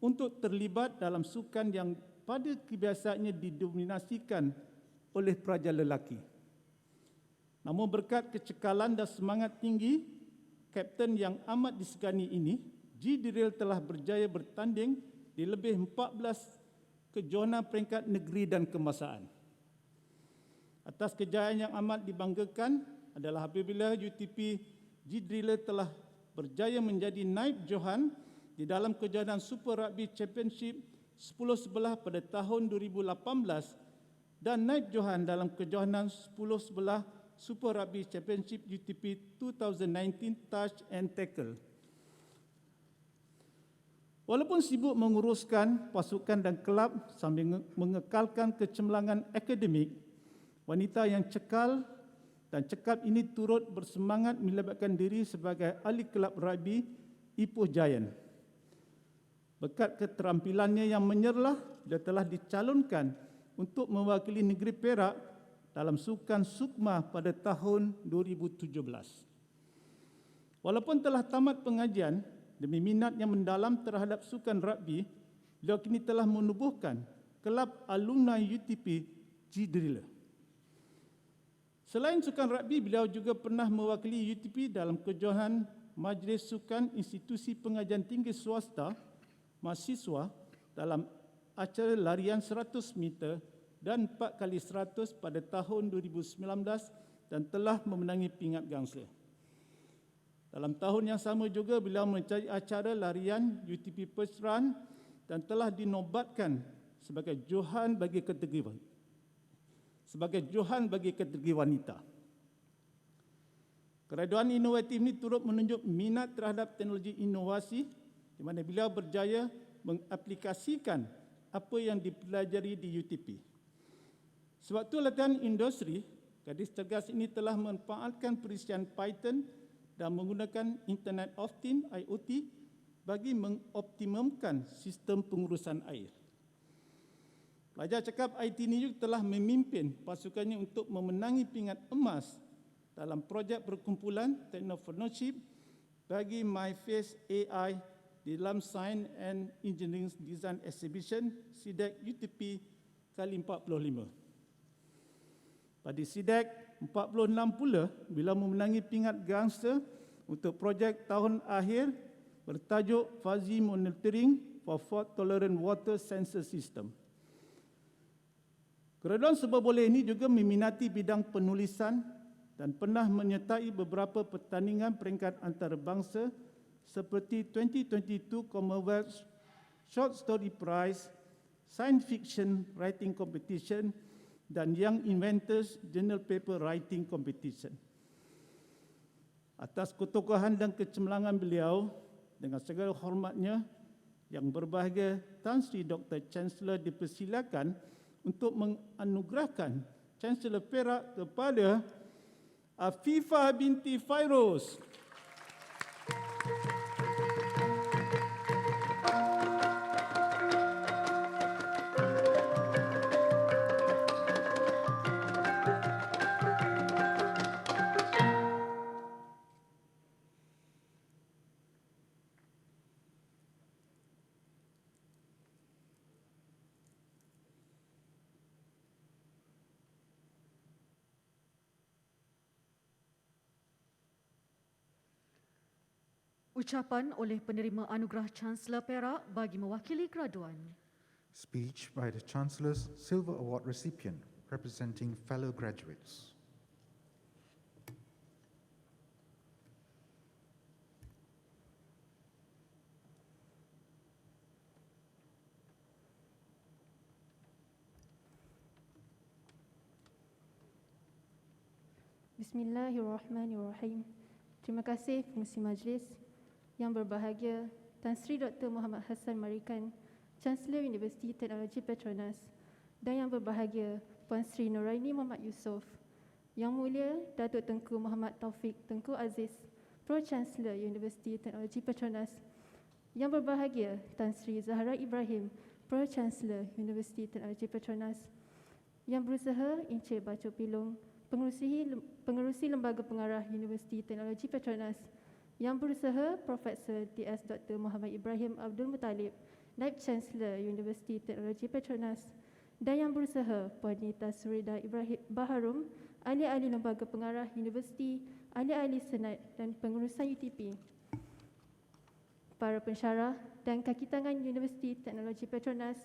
untuk terlibat dalam sukan yang pada kebiasaannya didominasikan oleh pelajar lelaki. Namun berkat kecekalan dan semangat tinggi Kapten yang amat disegani ini, G-Drill telah berjaya bertanding di lebih 14 kejohanan peringkat negeri dan kebangsaan. Atas kejayaan yang amat dibanggakan adalah apabila UTP G-Driller telah berjaya menjadi naib johan di dalam kejohanan Super Rugby Championship 10 sebelah pada tahun 2018 dan naib johan dalam kejohanan 10 sebelah Super Rugby Championship UTP 2019 Touch and Tackle. Walaupun sibuk menguruskan pasukan dan kelab sambil mengekalkan kecemerlangan akademik, wanita yang cekal dan cekap ini turut bersemangat melibatkan diri sebagai ahli kelab rugby Ipoh Giant. Berkat keterampilannya yang menyerlah, dia telah dicalonkan untuk mewakili negeri Perak dalam sukan Sukma pada tahun 2017. Walaupun telah tamat pengajian, demi minat yang mendalam terhadap sukan rugby, beliau kini telah menubuhkan kelab alumni UTP G-Driller. Selain sukan rugby, beliau juga pernah mewakili UTP dalam kejohanan Majlis Sukan Institusi Pengajian Tinggi Swasta Mahasiswa dalam acara larian 100 meter dan 4x100 pada tahun 2019 dan telah memenangi pingat gangsa. Dalam tahun yang sama juga beliau mencari acara larian UTP First Run dan telah dinobatkan sebagai johan bagi kategori wanita. Keraduan inovatif ini turut menunjuk minat terhadap teknologi inovasi di mana beliau berjaya mengaplikasikan apa yang dipelajari di UTP. Sewaktu latihan industri, gadis cergas ini telah memanfaatkan perisian Python dan menggunakan Internet of Things IoT bagi mengoptimumkan sistem pengurusan air. Pelajar cakap IT ini juga telah memimpin pasukannya untuk memenangi pingat emas dalam projek perkumpulan Technopreneurship bagi My Face AI di dalam Science and Engineering Design Exhibition SIDEC UTP kali 45. Pada SIDEC 46 pula bila memenangi pingat gangster untuk projek tahun akhir bertajuk Fuzzy Monitoring for Fault Tolerant Water Sensor System. Graduan seberboleh ini juga meminati bidang penulisan dan pernah menyertai beberapa pertandingan peringkat antarabangsa seperti 2022 Commonwealth Short Story Prize, Science Fiction Writing Competition dan Young Inventors Journal Paper Writing Competition. Atas ketokohan dan kecemerlangan beliau, dengan segala hormatnya, yang berbahagia Tan Sri Dr. Chancellor dipersilakan untuk menganugerahkan Chancellor Perak kepada Afifah binti Fairuz. Ucapan oleh penerima anugerah Chancellor Perak bagi mewakili graduan. Speech by the Chancellor's Silver Award recipient representing fellow graduates. Bismillahirrahmanirrahim. Terima kasih pengerusi majlis. Yang berbahagia Tan Sri Dr. Muhammad Hassan Marikan, Chancellor Universiti Teknologi Petronas, dan yang berbahagia Puan Sri Nuraini Muhammad Yusof, Yang Mulia Datuk Tengku Muhammad Taufik Tengku Aziz, Pro-Chancellor Universiti Teknologi Petronas, yang berbahagia Tan Sri Zahra Ibrahim, Pro-Chancellor Universiti Teknologi Petronas, yang berusaha Encik Bacok Pilong, pengerusi Lembaga Pengarah Universiti Teknologi Petronas, yang berusaha Profesor DS Dr. Muhammad Ibrahim Abdul Muttalib, Naib Chancellor Universiti Teknologi Petronas, dan yang berusaha Puan Nita Surida Ibrahim Baharum, ahli-ahli Lembaga Pengarah Universiti, ahli-ahli Senat dan pengurusan UTP, para pensyarah dan kaki tangan Universiti Teknologi Petronas,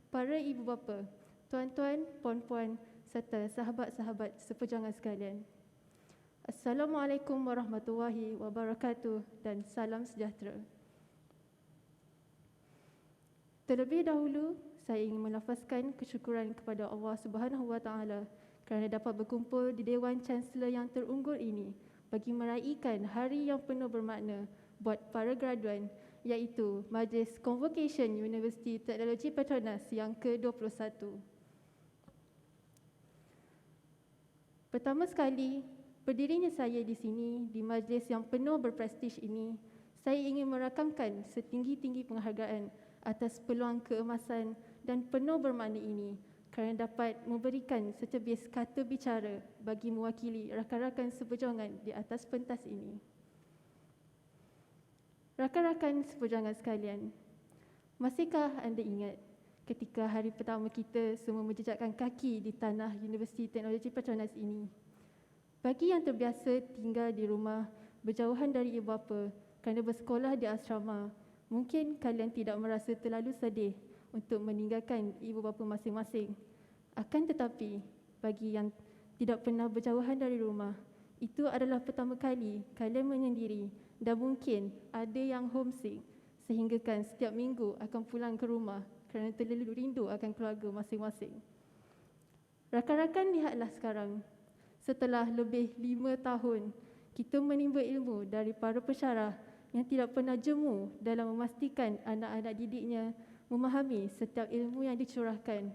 para ibu bapa, tuan-tuan, puan-puan serta sahabat-sahabat seperjuangan sekalian. Assalamualaikum warahmatullahi wabarakatuh dan salam sejahtera. Terlebih dahulu, saya ingin melafazkan kesyukuran kepada Allah Subhanahu Wa Taala kerana dapat berkumpul di Dewan Chancellor yang terunggul ini bagi meraihkan hari yang penuh bermakna buat para graduan, iaitu Majlis Convocation Universiti Teknologi Petronas yang ke-21. Pertama sekali, berdirinya saya di sini, di majlis yang penuh berprestij ini, saya ingin merakamkan setinggi-tinggi penghargaan atas peluang keemasan dan penuh bermakna ini kerana dapat memberikan secebis kata bicara bagi mewakili rakan-rakan seperjuangan di atas pentas ini. Rakan-rakan seperjuangan sekalian, masihkah anda ingat ketika hari pertama kita semua menjejakkan kaki di tanah Universiti Teknologi Petronas ini? Bagi yang terbiasa tinggal di rumah berjauhan dari ibu bapa kerana bersekolah di asrama, mungkin kalian tidak merasa terlalu sedih untuk meninggalkan ibu bapa masing-masing. Akan tetapi, bagi yang tidak pernah berjauhan dari rumah, itu adalah pertama kali kalian menyendiri dan mungkin ada yang homesick sehinggakan setiap minggu akan pulang ke rumah kerana terlalu rindu akan keluarga masing-masing. Rakan-rakan, lihatlah sekarang. Setelah lebih 5 tahun, kita menimba ilmu dari para pensyarah yang tidak pernah jemu dalam memastikan anak-anak didiknya memahami setiap ilmu yang dicurahkan.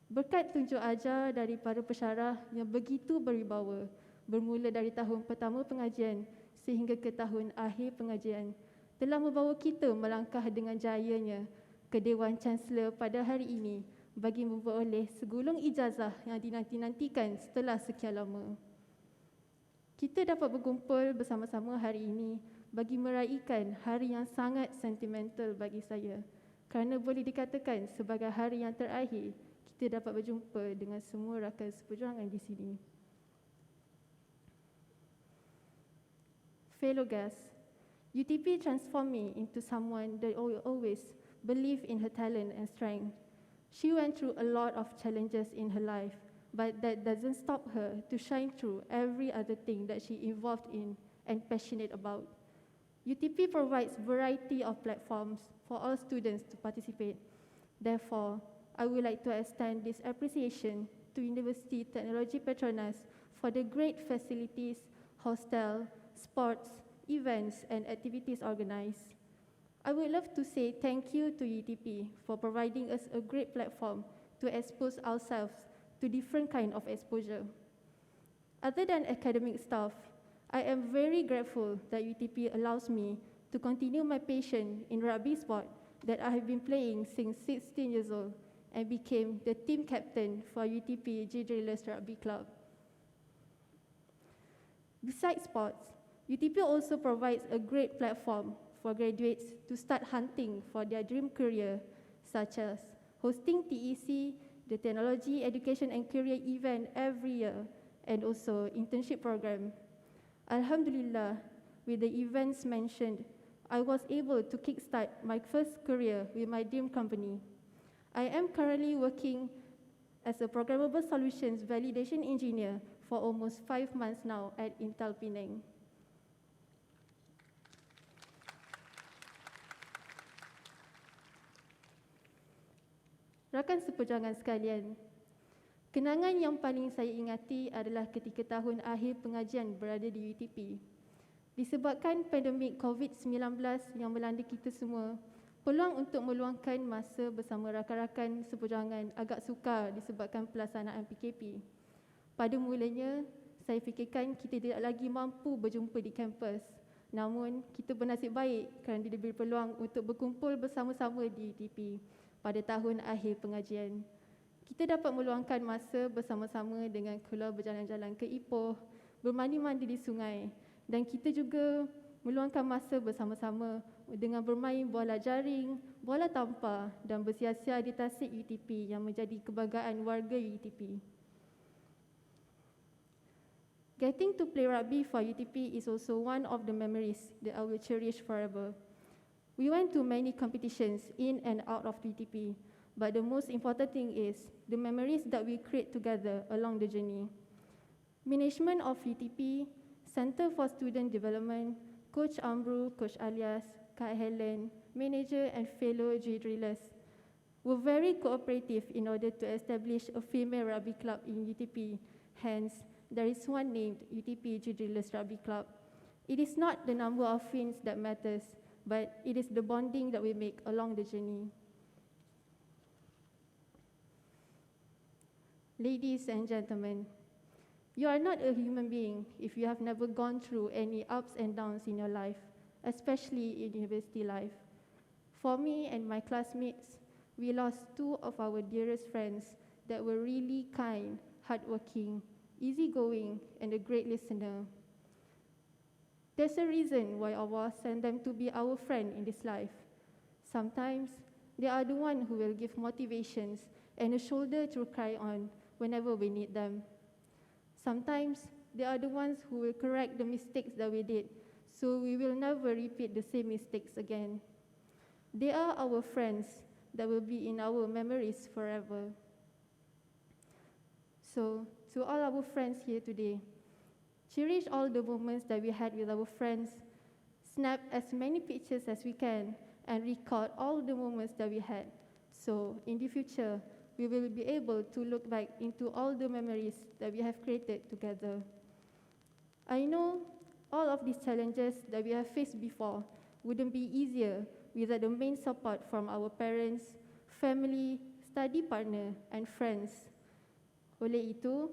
Berkat tunjuk ajar dari para pensyarah yang begitu berwibawa, bermula dari tahun pertama pengajian sehingga ke tahun akhir pengajian, telah membawa kita melangkah dengan jayanya ke Dewan Chancellor pada hari ini bagi memperoleh segulung ijazah yang dinanti-nantikan setelah sekian lama. Kita dapat berkumpul bersama-sama hari ini bagi meraihkan hari yang sangat sentimental bagi saya, kerana boleh dikatakan sebagai hari yang terakhir kita dapat berjumpa dengan semua rakan seperjuangan di sini. Fellow guests, UTP transformed me into someone that always believed in her talent and strength. She went through a lot of challenges in her life, but that doesn't stop her to shine through every other thing that she involved in and passionate about. UTP provides variety of platforms for all students to participate. Therefore, I would like to extend this appreciation to University Technology Petronas for the great facilities, hostel, sports, events, and activities organized. I would love to say thank you to UTP for providing us a great platform to expose ourselves to different kind of exposure. Other than academic stuff, I am very grateful that UTP allows me to continue my passion in rugby sport that I have been playing since 16 years old and became the team captain for UTP G Drillers Rugby Club. Besides sports, UTP also provides a great platform for graduates to start hunting for their dream career, such as hosting TEC, the Technology Education and Career event every year, and also internship program. Alhamdulillah, with the events mentioned, I was able to kickstart my first career with my dream company. I am currently working as a programmable solutions validation engineer for almost 5 months now at Intel Penang. Rakan seperjuangan sekalian, kenangan yang paling saya ingati adalah ketika tahun akhir pengajian berada di UTP. Disebabkan pandemik COVID-19 yang melanda kita semua, peluang untuk meluangkan masa bersama rakan-rakan seperjuangan agak sukar disebabkan pelaksanaan PKP. Pada mulanya, saya fikirkan kita tidak lagi mampu berjumpa di kampus. Namun, kita bernasib baik kerana diberi peluang untuk berkumpul bersama-sama di UTP pada tahun akhir pengajian. Kita dapat meluangkan masa bersama-sama dengan keluar berjalan-jalan ke Ipoh, bermandi-mandi di sungai, dan kita juga meluangkan masa bersama-sama dengan bermain bola jaring, bola tampar dan bersiar-siar di tasik UTP yang menjadi kebanggaan warga UTP. Getting to play rugby for UTP is also one of the memories that I will cherish forever. We went to many competitions in and out of UTP, but the most important thing is the memories that we create together along the journey. Management of UTP, Center for Student Development, Coach Amru, Coach Alias, Kak Helen, manager and fellow G Drillers were very cooperative in order to establish a female rugby club in UTP. Hence, there is one named UTP G Drillers Rugby Club. It is not the number of wins that matters, but it is the bonding that we make along the journey. Ladies and gentlemen, you are not a human being if you have never gone through any ups and downs in your life, especially in university life. For me and my classmates, we lost 2 of our dearest friends that were really kind, hardworking, easygoing, and a great listener. There's a reason why Allah sent them to be our friend in this life. Sometimes, they are the one who will give motivations and a shoulder to cry on whenever we need them. Sometimes, they are the ones who will correct the mistakes that we did, so we will never repeat the same mistakes again. They are our friends that will be in our memories forever. So, to all our friends here today, cherish all the moments that we had with our friends, snap as many pictures as we can, and record all the moments that we had. So, in the future, we will be able to look back into all the memories that we have created together. I know all of these challenges that we have faced before wouldn't be easier without the main support from our parents, family, study partner, and friends. Oleh itu,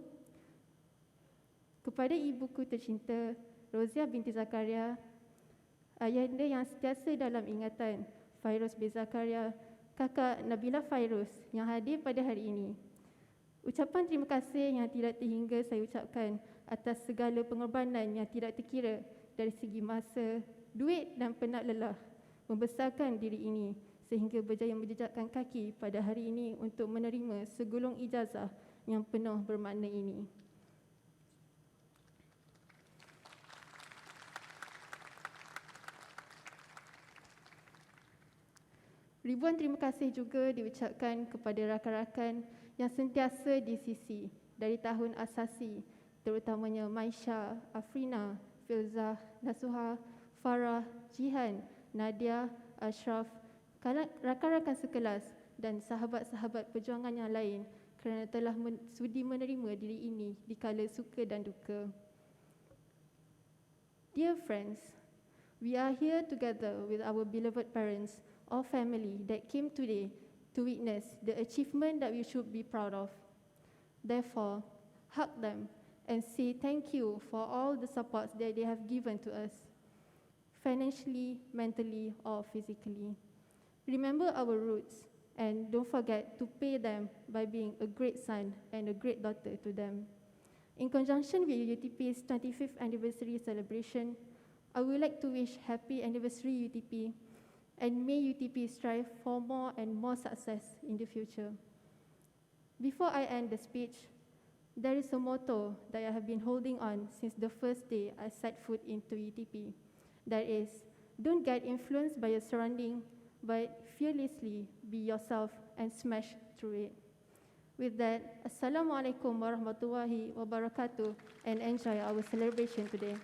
kepada ibuku tercinta, Rozia binti Zakaria, ayahanda yang sentiasa dalam ingatan, Fairuz bin Zakaria, Kakak Nabila Fairuz yang hadir pada hari ini. Ucapan terima kasih yang tidak terhingga saya ucapkan atas segala pengorbanan yang tidak terkira dari segi masa, duit dan penat lelah membesarkan diri ini sehingga berjaya menjejakkan kaki pada hari ini untuk menerima segulung ijazah yang penuh bermakna ini. Ribuan terima kasih juga diucapkan kepada rakan-rakan yang sentiasa di sisi dari tahun asasi, terutamanya Maisha, Afrina, Filzah, Nasuha, Farah, Jihan, Nadia, Ashraf, rakan-rakan sekelas dan sahabat-sahabat perjuangan yang lain kerana telah sudi menerima diri ini di kala suka dan duka. Dear friends, we are here together with our beloved parents or family that came today to witness the achievement that we should be proud of. Therefore, hug them and say thank you for all the support that they have given to us, financially, mentally, or physically. Remember our roots and don't forget to pay them by being a great son and a great daughter to them. In conjunction with UTP's 25th anniversary celebration, I would like to wish happy anniversary UTP, and may UTP strive for more and more success in the future. Before I end the speech, there is a motto that I have been holding on since the first day I set foot into UTP. That is, don't get influenced by your surrounding, but fearlessly be yourself and smash through it. With that, Assalamualaikum warahmatullahi wabarakatuh, and enjoy our celebration today.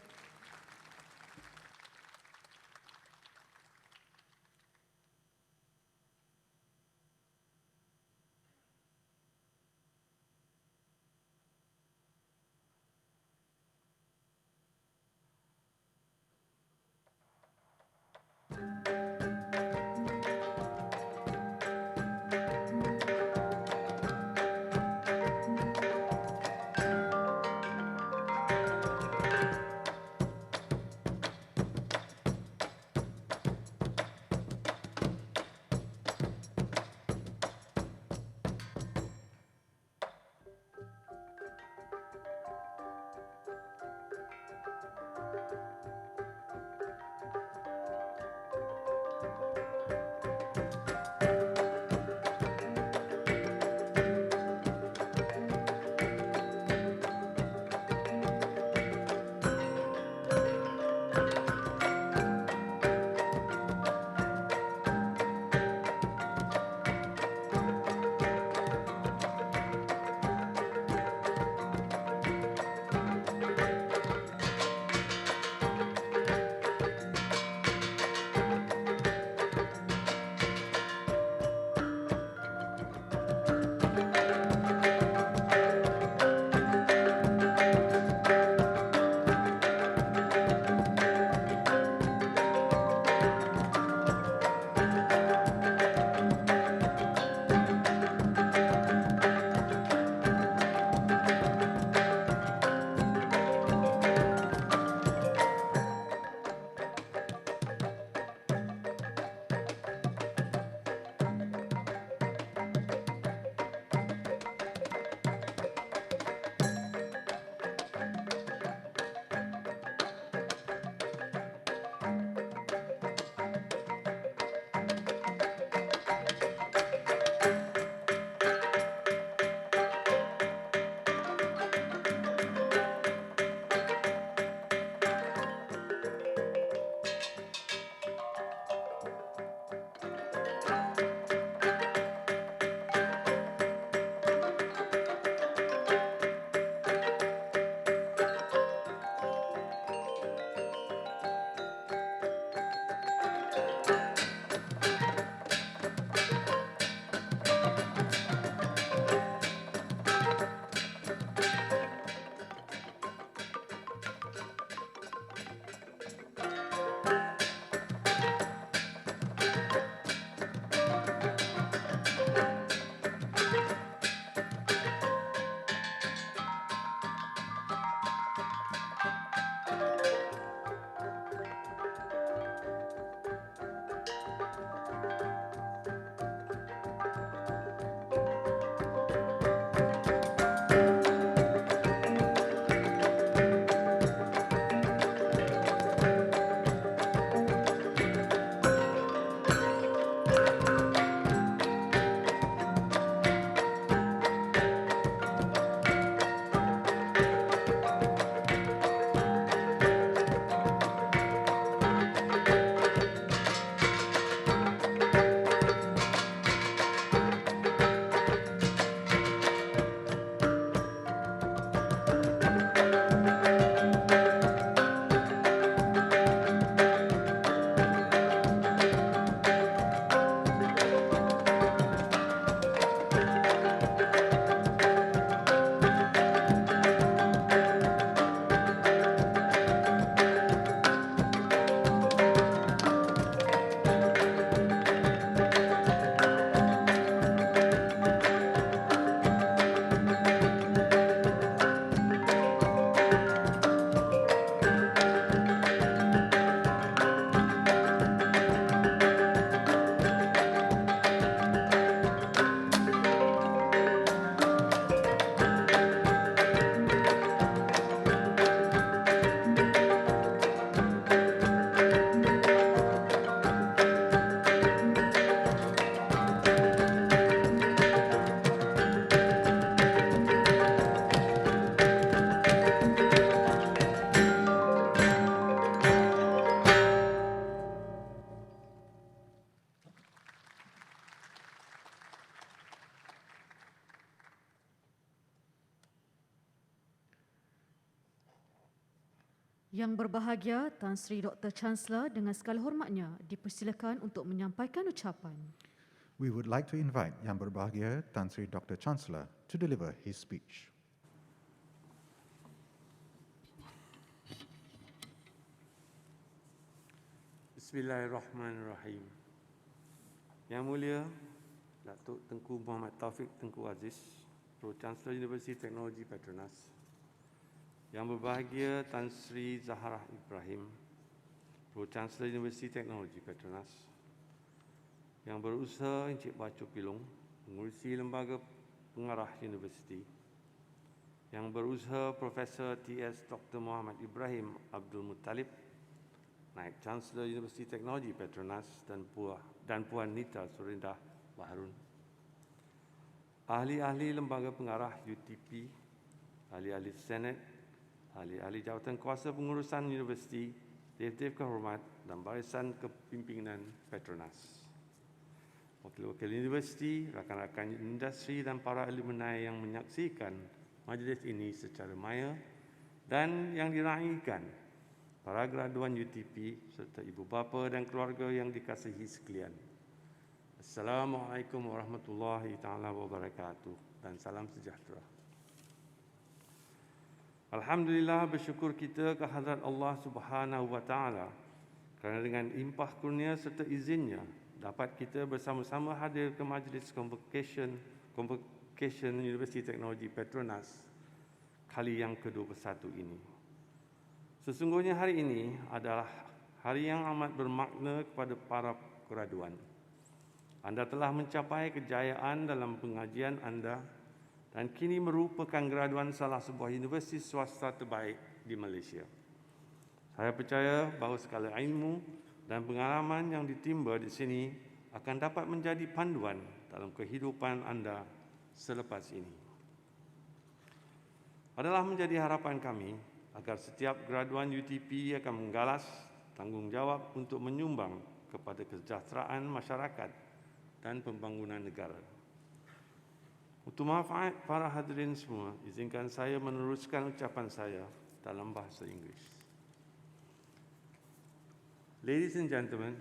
Yang berbahagia Tan Sri Dr. Chancellor dengan segala hormatnya dipersilakan untuk menyampaikan ucapan. We would like to invite Yang Berbahagia Tan Sri Dr. Chancellor to deliver his speech. Bismillahirrahmanirrahim. Yang Mulia Datuk Tengku Muhammad Taufik Tengku Aziz, Pro-Chancellor Universiti Teknologi Petronas. Yang berbahagia Tan Sri Zaharah Ibrahim, Pro-Chancellor Universiti Teknologi Petronas. Yang berusaha Encik Bacu Pilong, Pengurusi Lembaga Pengarah Universiti. Yang berusaha Profesor T.S. Dr. Muhammad Ibrahim Abdul Muttalib, Naib Chancellor Universiti Teknologi Petronas dan Puan Nita Surindah Baharun. Ahli-ahli Lembaga Pengarah UTP, ahli-ahli Senat, ahli-ahli Jawatan Kuasa Pengurusan Universiti, Dev-Dev Kehormat dan Barisan Kepimpinan Petronas. Wakil-wakil universiti, rakan-rakan industri dan para alumni yang menyaksikan majlis ini secara maya dan yang diraikan, para graduan UTP serta ibu bapa dan keluarga yang dikasihi sekalian. Assalamualaikum warahmatullahi taala wabarakatuh dan salam sejahtera. Alhamdulillah, bersyukur kita kehadrat Allah Subhanahu wa taala kerana dengan limpah kurnia serta izinnya dapat kita bersama-sama hadir ke majlis Convocation Universiti Teknologi Petronas kali yang ke-21 ini. Sesungguhnya hari ini adalah hari yang amat bermakna kepada para graduan. Anda telah mencapai kejayaan dalam pengajian anda dan kini merupakan graduan salah sebuah universiti swasta terbaik di Malaysia. Saya percaya bahawa segala ilmu dan pengalaman yang ditimba di sini akan dapat menjadi panduan dalam kehidupan anda selepas ini. Adalah menjadi harapan kami agar setiap graduan UTP akan menggalas tanggungjawab untuk menyumbang kepada kesejahteraan masyarakat dan pembangunan negara. Untuk manfaat para hadirin semua, izinkan saya meneruskan ucapan saya dalam bahasa Inggeris. Ladies and gentlemen,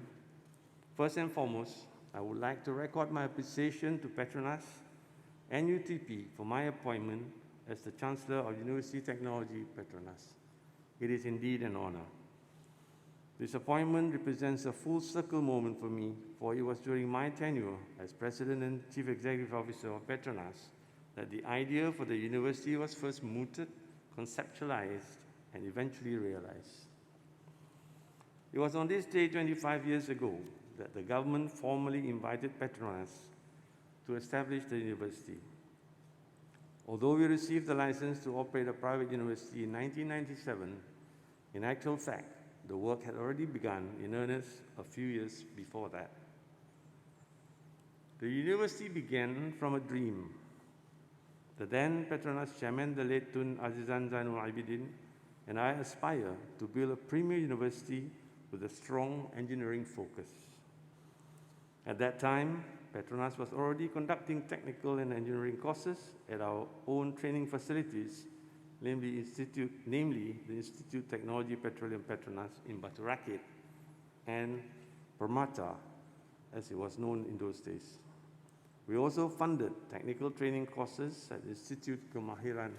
first and foremost, I would like to record my appreciation to Petronas and UTP for my appointment as the Chancellor of University Technology Petronas. It is indeed an honor. This appointment represents a full circle moment for me, for it was during my tenure as President and Chief Executive Officer of Petronas that the idea for the university was first mooted, conceptualized, and eventually realized. It was on this day 25 years ago that the government formally invited Petronas to establish the university. Although we received the license to operate a private university in 1997, in actual fact, the work had already begun in earnest a few years before that. The university began from a dream. The then Petronas chairman, the late Tun Azizan Zainul Abidin, and I aspire to build a premier university with a strong engineering focus. At that time, Petronas was already conducting technical and engineering courses at our own training facilities, namely the Institute Technology Petroleum Petronas in Batu Rakit and Permata, as it was known in those days. We also funded technical training courses at Institute Kemahiran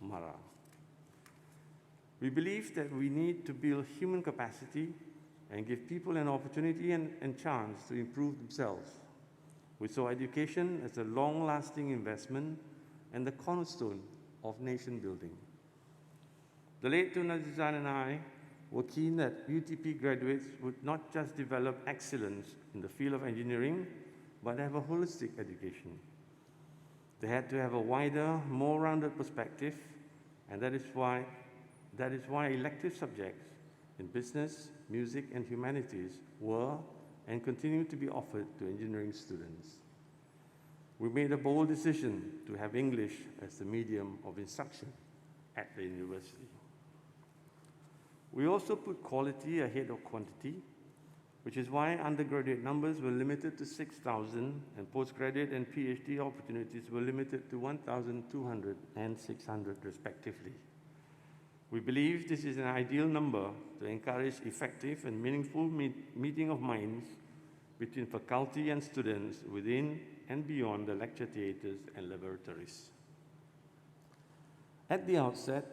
Mara. We believe that we need to build human capacity and give people an opportunity and chance to improve themselves. We saw education as a long-lasting investment and the cornerstone of nation building. The late Tun Azizan and I were keen that UTP graduates would not just develop excellence in the field of engineering, but have a holistic education. They had to have a wider, more rounded perspective, and that is why elective subjects in business, music, and humanities were and continue to be offered to engineering students. We made a bold decision to have English as the medium of instruction at the university. We also put quality ahead of quantity, which is why undergraduate numbers were limited to 6,000 and postgraduate and PhD opportunities were limited to 1,200 and 600 respectively. We believe this is an ideal number to encourage effective and meaningful meeting of minds between faculty and students within and beyond the lecture theatres and laboratories. At the outset,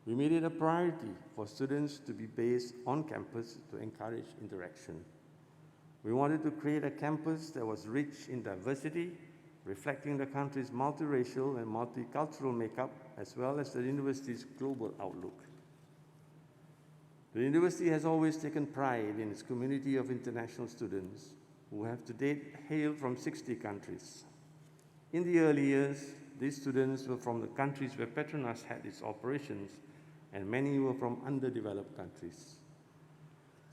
we made it a priority for students to be based on campus to encourage interaction. We wanted to create a campus that was rich in diversity, reflecting the country's multiracial and multicultural makeup, as well as the university's global outlook. The university has always taken pride in its community of international students who have to date hailed from 60 countries. In the early years, these students were from the countries where Petronas had its operations, and many were from underdeveloped countries.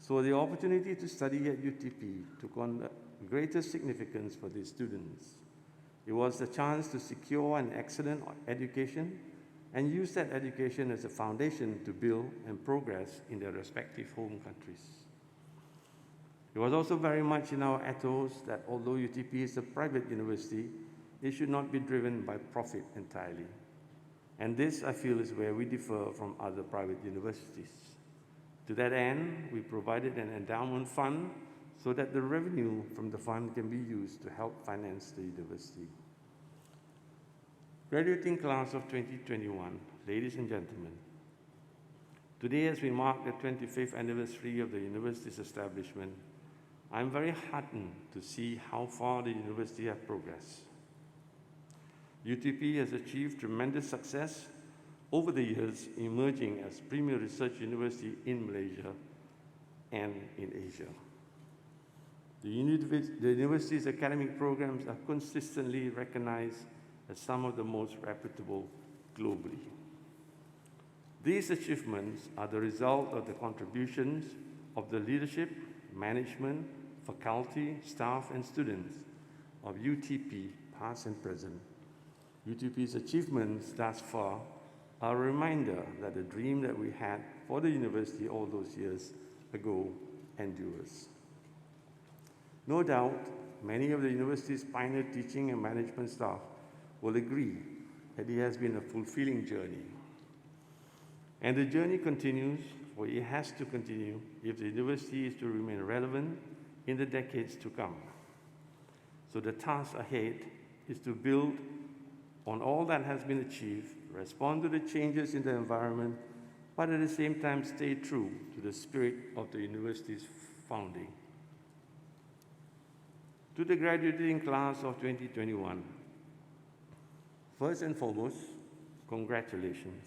So the opportunity to study at UTP took on greater significance for these students. It was a chance to secure an excellent education and use that education as a foundation to build and progress in their respective home countries. It was also very much in our ethos that although UTP is a private university, it should not be driven by profit entirely. And this, I feel, is where we differ from other private universities. To that end, we provided an endowment fund so that the revenue from the fund can be used to help finance the university. Graduating class of 2021, ladies and gentlemen, today as we mark the 25th anniversary of the university's establishment, I'm very heartened to see how far the university has progressed. UTP has achieved tremendous success over the years, emerging as premier research university in Malaysia and in Asia. The university's academic programs are consistently recognized as some of the most reputable globally. These achievements are the result of the contributions of the leadership, management, faculty, staff, and students of UTP, past and present. UTP's achievements thus far are a reminder that the dream that we had for the university all those years ago endures. No doubt, many of the university's pioneer teaching and management staff will agree that it has been a fulfilling journey. And the journey continues, for it has to continue if the university is to remain relevant in the decades to come. So the task ahead is to build on all that has been achieved, respond to the changes in the environment, but at the same time stay true to the spirit of the university's founding. To the graduating class of 2021, first and foremost, congratulations.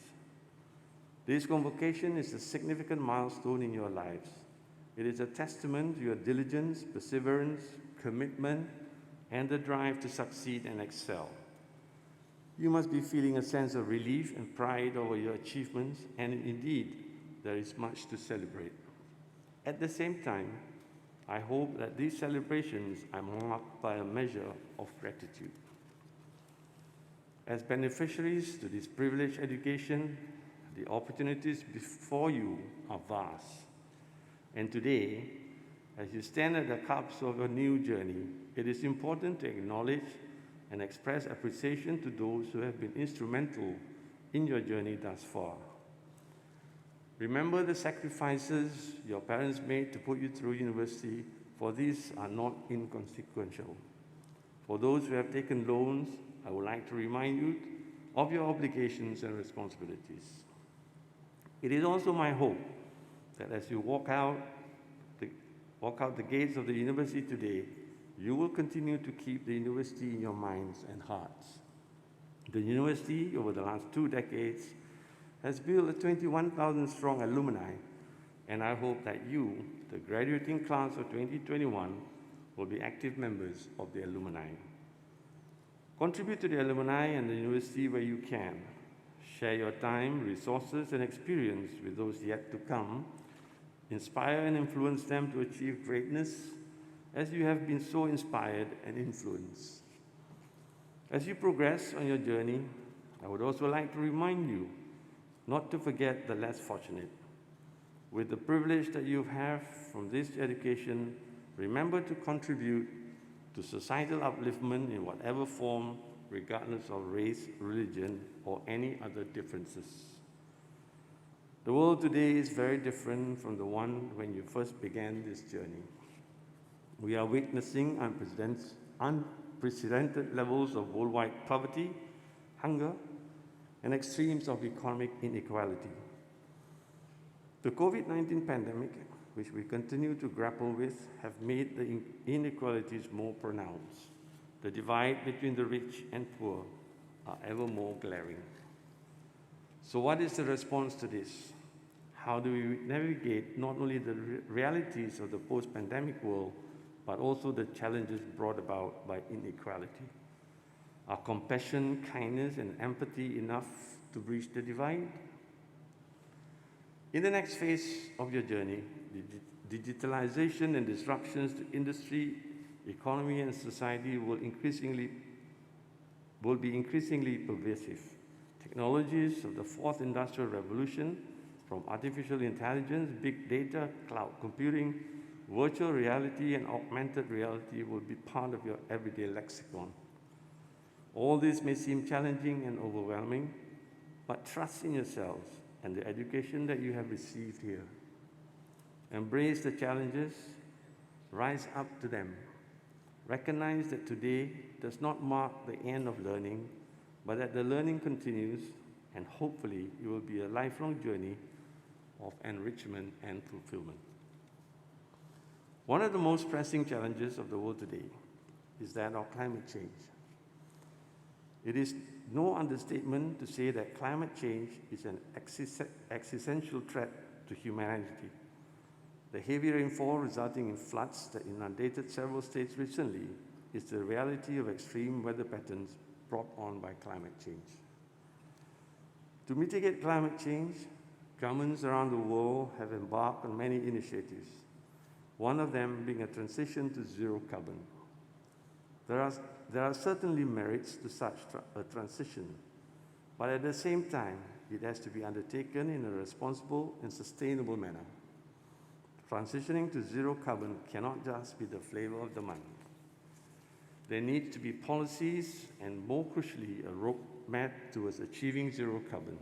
This convocation is a significant milestone in your lives. It is a testament to your diligence, perseverance, commitment, and the drive to succeed and excel. You must be feeling a sense of relief and pride over your achievements, and indeed, there is much to celebrate. At the same time, I hope that these celebrations are marked by a measure of gratitude. As beneficiaries to this privileged education, the opportunities before you are vast. And today, as you stand at the cusp of a new journey, it is important to acknowledge and express appreciation to those who have been instrumental in your journey thus far. Remember the sacrifices your parents made to put you through university, for these are not inconsequential. For those who have taken loans, I would like to remind you of your obligations and responsibilities. It is also my hope that as you walk out the gates of the university today, you will continue to keep the university in your minds and hearts. The university, over the last 2 decades, has built a 21,000-strong alumni, and I hope that you, the graduating class of 2021, will be active members of the alumni. Contribute to the alumni and the university where you can. Share your time, resources, and experience with those yet to come. Inspire and influence them to achieve greatness as you have been so inspired and influenced. As you progress on your journey, I would also like to remind you not to forget the less fortunate. With the privilege that you have from this education, remember to contribute to societal upliftment in whatever form, regardless of race, religion, or any other differences. The world today is very different from the one when you first began this journey. We are witnessing unprecedented levels of worldwide poverty, hunger, and extremes of economic inequality. The COVID-19 pandemic, which we continue to grapple with, have made the inequalities more pronounced. The divide between the rich and poor are ever more glaring. So what is the response to this? How do we navigate not only the realities of the post-pandemic world, but also the challenges brought about by inequality? Are compassion, kindness, and empathy enough to bridge the divide? In the next phase of your journey, digitalization and disruptions to industry, economy, and society will be increasingly pervasive. Technologies of the fourth industrial revolution, from artificial intelligence, big data, cloud computing, virtual reality, and augmented reality will be part of your everyday lexicon. All this may seem challenging and overwhelming, but trust in yourselves and the education that you have received here. Embrace the challenges, rise up to them. Recognize that today does not mark the end of learning, but that the learning continues, and hopefully it will be a lifelong journey of enrichment and fulfillment. One of the most pressing challenges of the world today is that of climate change. It is no understatement to say that climate change is an existential threat to humanity. The heavy rainfall resulting in floods that inundated several states recently is the reality of extreme weather patterns brought on by climate change. To mitigate climate change, governments around the world have embarked on many initiatives, one of them being a transition to zero carbon. There are certainly merits to such a transition, but at the same time, it has to be undertaken in a responsible and sustainable manner. Transitioning to zero carbon cannot just be the flavor of the month. There needs to be policies and, more crucially, a roadmap towards achieving zero carbon.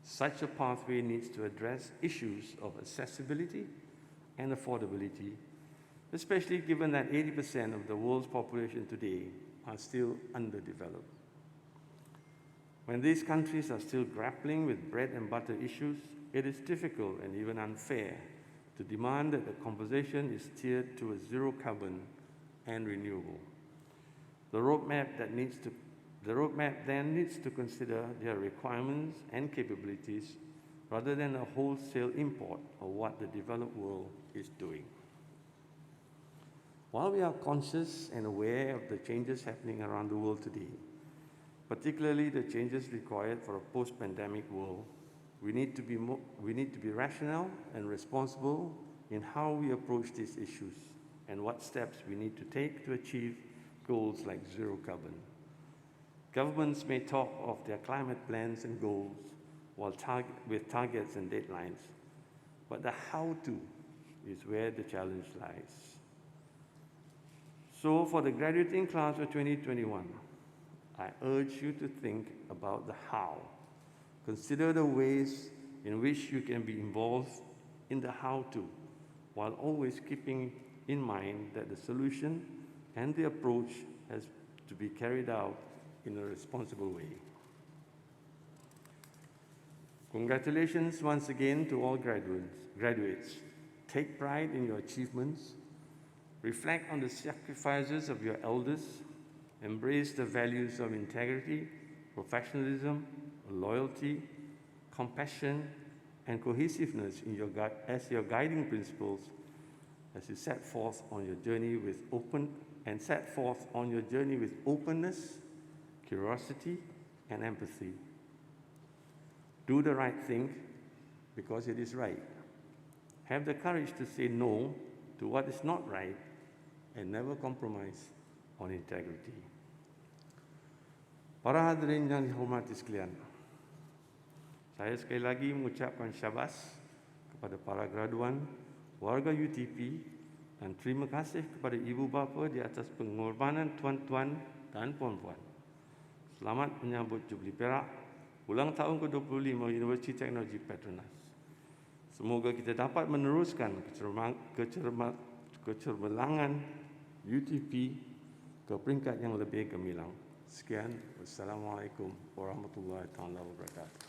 Such a pathway needs to address issues of accessibility and affordability, especially given that 80% of the world's population today are still underdeveloped. When these countries are still grappling with bread and butter issues, it is difficult and even unfair to demand that the conversation is steered towards zero carbon and renewable. The roadmap then needs to consider their requirements and capabilities rather than a wholesale import of what the developed world is doing. While we are conscious and aware of the changes happening around the world today, particularly the changes required for a post-pandemic world, we need to be rational and responsible in how we approach these issues and what steps we need to take to achieve goals like zero carbon. Governments may talk of their climate plans and goals with targets and deadlines, but the how-to is where the challenge lies. So for the graduating class of 2021, I urge you to think about the how. Consider the ways in which you can be involved in the how-to, while always keeping in mind that the solution and the approach has to be carried out in a responsible way. Congratulations once again to all graduates. Take pride in your achievements. Reflect on the sacrifices of your elders. Embrace the values of integrity, professionalism, loyalty, compassion, and cohesiveness as your guiding principles as you set forth on your journey with openness, curiosity, and empathy. Do the right thing because it is right. Have the courage to say no to what is not right and never compromise on integrity. Para hadirin yang dihormati sekalian, saya sekali lagi mengucapkan syabas kepada para graduan, warga UTP, dan terima kasih kepada ibu bapa di atas pengorbanan tuan-tuan dan puan-puan. Selamat menyambut Jubli Perak, ulang tahun ke-25 Universiti Teknologi Petronas. Semoga kita dapat meneruskan kecemerlangan UTP ke peringkat yang lebih gemilang. Sekian, wassalamualaikum warahmatullahi wabarakatuh.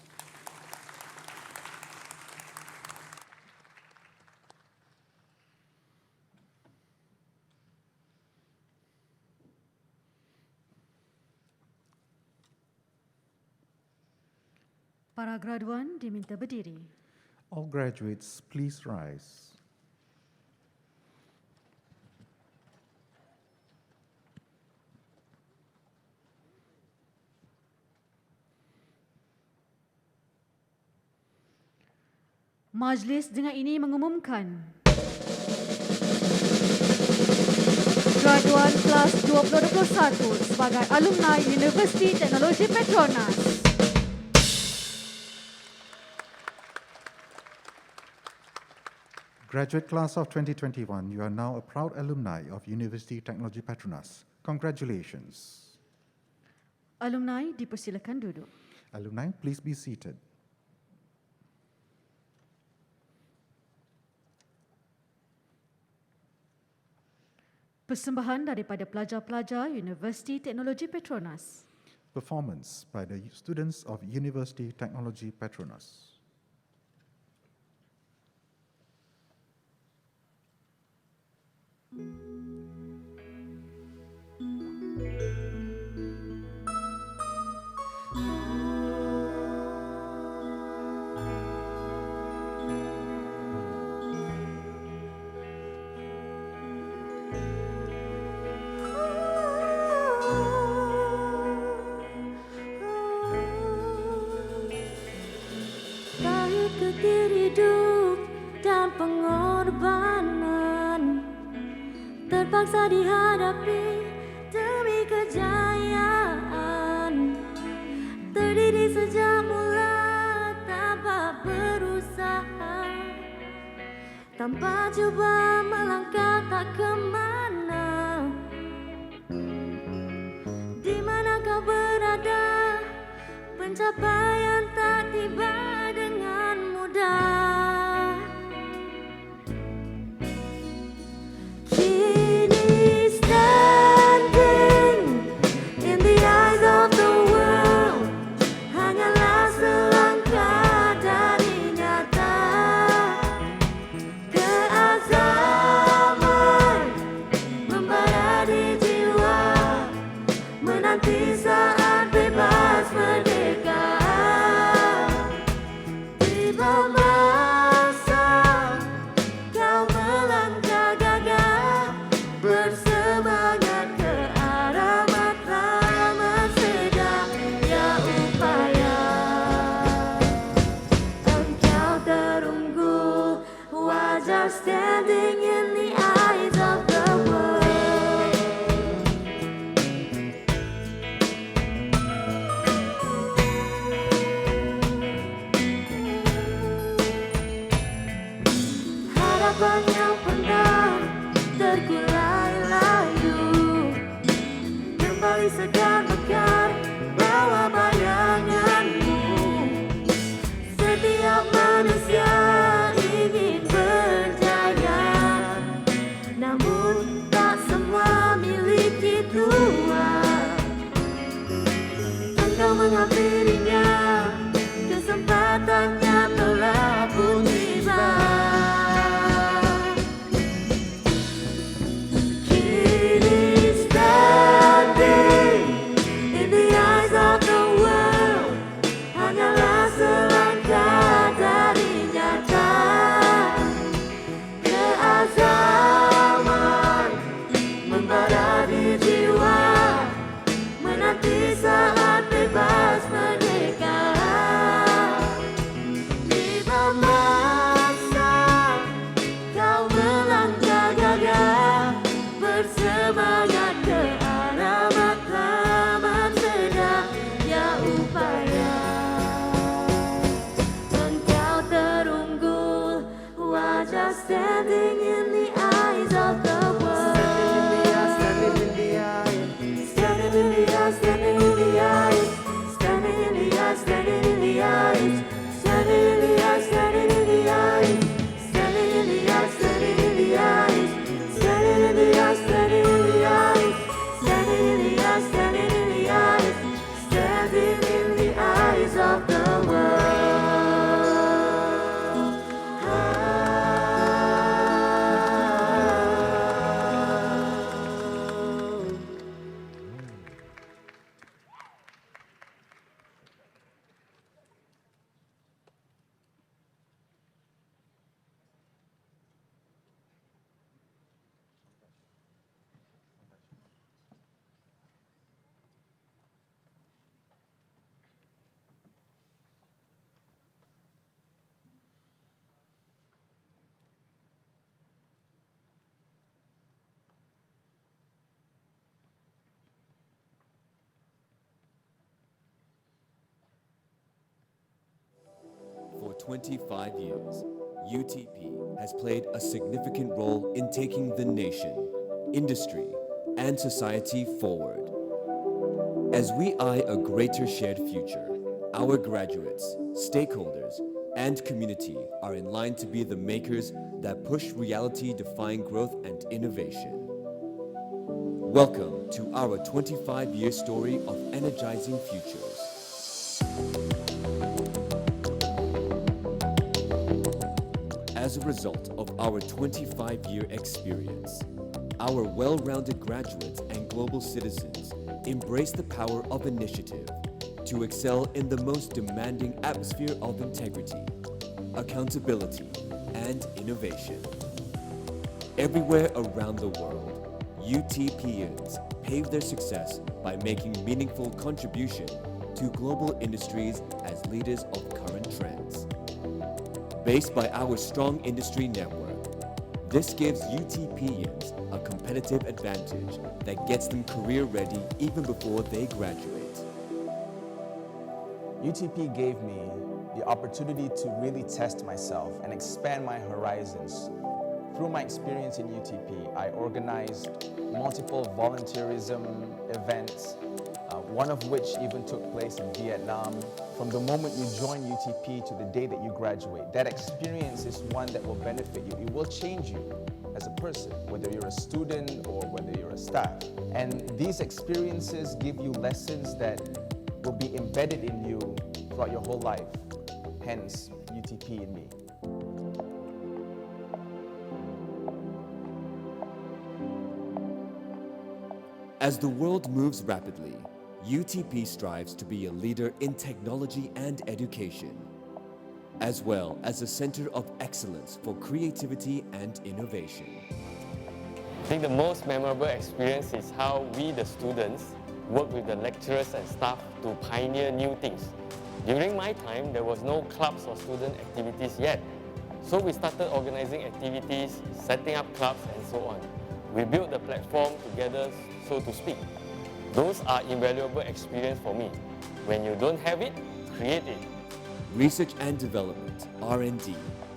Para graduan diminta berdiri. All graduates, please rise. Majlis dengan ini mengumumkan graduan kelas 2021 sebagai alumni Universiti Teknologi Petronas. Graduate class of 2021, you are now a proud alumni of University Technology Petronas. Congratulations. Alumni dipersilakan duduk. Alumni, please be seated. Persembahan daripada pelajar-pelajar Universiti Teknologi Petronas. Performance by the students of University Technology Petronas. Pahit getir hidup dan pengorbanan terpaksa dihadapi demi kejayaan. Terdiri sejak mula tanpa berusaha, tanpa cuba melangkah tak kemana. Di mana kau berada, pencapaian tak tiba dengan mudah. Kini standing in the eyes of the world, hanyalah selangkah dari nyata. Keazaman membara di jiwa, menanti saat bebas merdeka. Tiba masa kau melangkah gagah, bersemangat ke arah matlamat sedaya upaya. Engkau terunggul, wajar standing in the eyes of the world. Harapan yang pernah terkulai layu kembali segar mekar bawa bayanganmu. Setiap manusia ingin berjaya, namun tak semua miliki Tuhan. Engkau menghampirinya, kesempatannya telah pun tiba. Kini standing in the eyes of the world, hanyalah selangkah dari nyata. Keazaman membara di jiwa, menanti saat bebas merdeka. standing in the eyes of the world. For 25 years, UTP has played a significant role in taking the nation, industry, and society forward. As we eye a greater shared future, our graduates, stakeholders, and community are in line to be the makers that push reality-defying growth and innovation. Welcome to our 25-year story of energizing futures. As a result of our 25-year experience, our well-rounded graduates and global citizens embrace the power of initiative to excel in the most demanding atmosphere of integrity, accountability, and innovation. Everywhere around the world, UTPians pave their success by making meaningful contribution to global industries as leaders of current trends. Based by our strong industry network, this gives UTPians a competitive advantage that gets them career ready even before they graduate. UTP gave me the opportunity to really test myself and expand my horizons. Through my experience in UTP, I organized multiple volunteerism events, one of which even took place in Vietnam. From the moment you join UTP to the day that you graduate, that experience is one that will benefit you. It will change you as a person, whether you're a student or whether you're a staff. And these experiences give you lessons that will be embedded in you throughout your whole life, hence UTP in me. As the world moves rapidly, UTP strives to be a leader in technology and education, as well as a center of excellence for creativity and innovation. I think the most memorable experience is how we, the students, work with the lecturers and staff to pioneer new things. During my time, there was no clubs or student activities yet. So we started organizing activities, setting up clubs and so on. We built the platform together, so to speak. Those are invaluable experience for me. When you don't have it, create it. Research and development, R&D,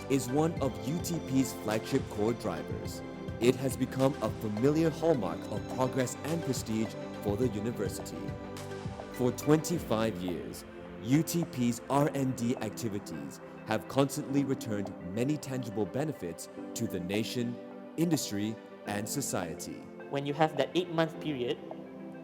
is one of UTP's flagship core drivers. It has become a familiar hallmark of progress and prestige for the university. For 25 years, UTP's R&D activities have constantly returned many tangible benefits to the nation, industry, and society. When you have that 8-month period,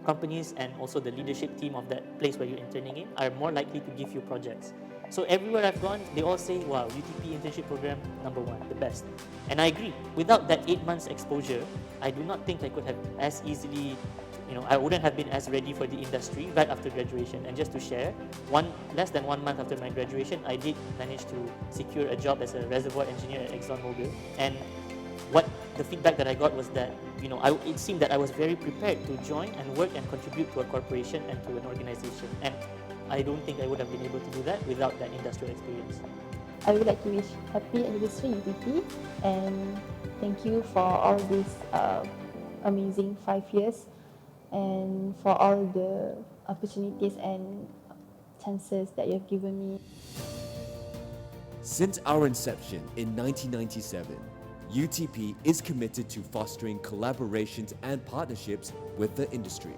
companies and also the leadership team of that place where you're interning in are more likely to give you projects. So everywhere I've gone, they all say, wow, UTP internship program, #1, the best. And I agree, without that 8 months exposure, I do not think I could have as easily, I wouldn't have been as ready for the industry right after graduation. And just to share, less than 1 month after my graduation, I did manage to secure a job as a reservoir engineer at ExxonMobil. And the feedback that I got was that, it seemed that I was very prepared to join and work and contribute to a corporation and to an organization. And I don't think I would have been able to do that without that industrial experience. I would like to wish happy anniversary UTP, and thank you for all these amazing 5 years and for all the opportunities and chances that you have given me. Since our inception in 1997, UTP is committed to fostering collaborations and partnerships with the industry.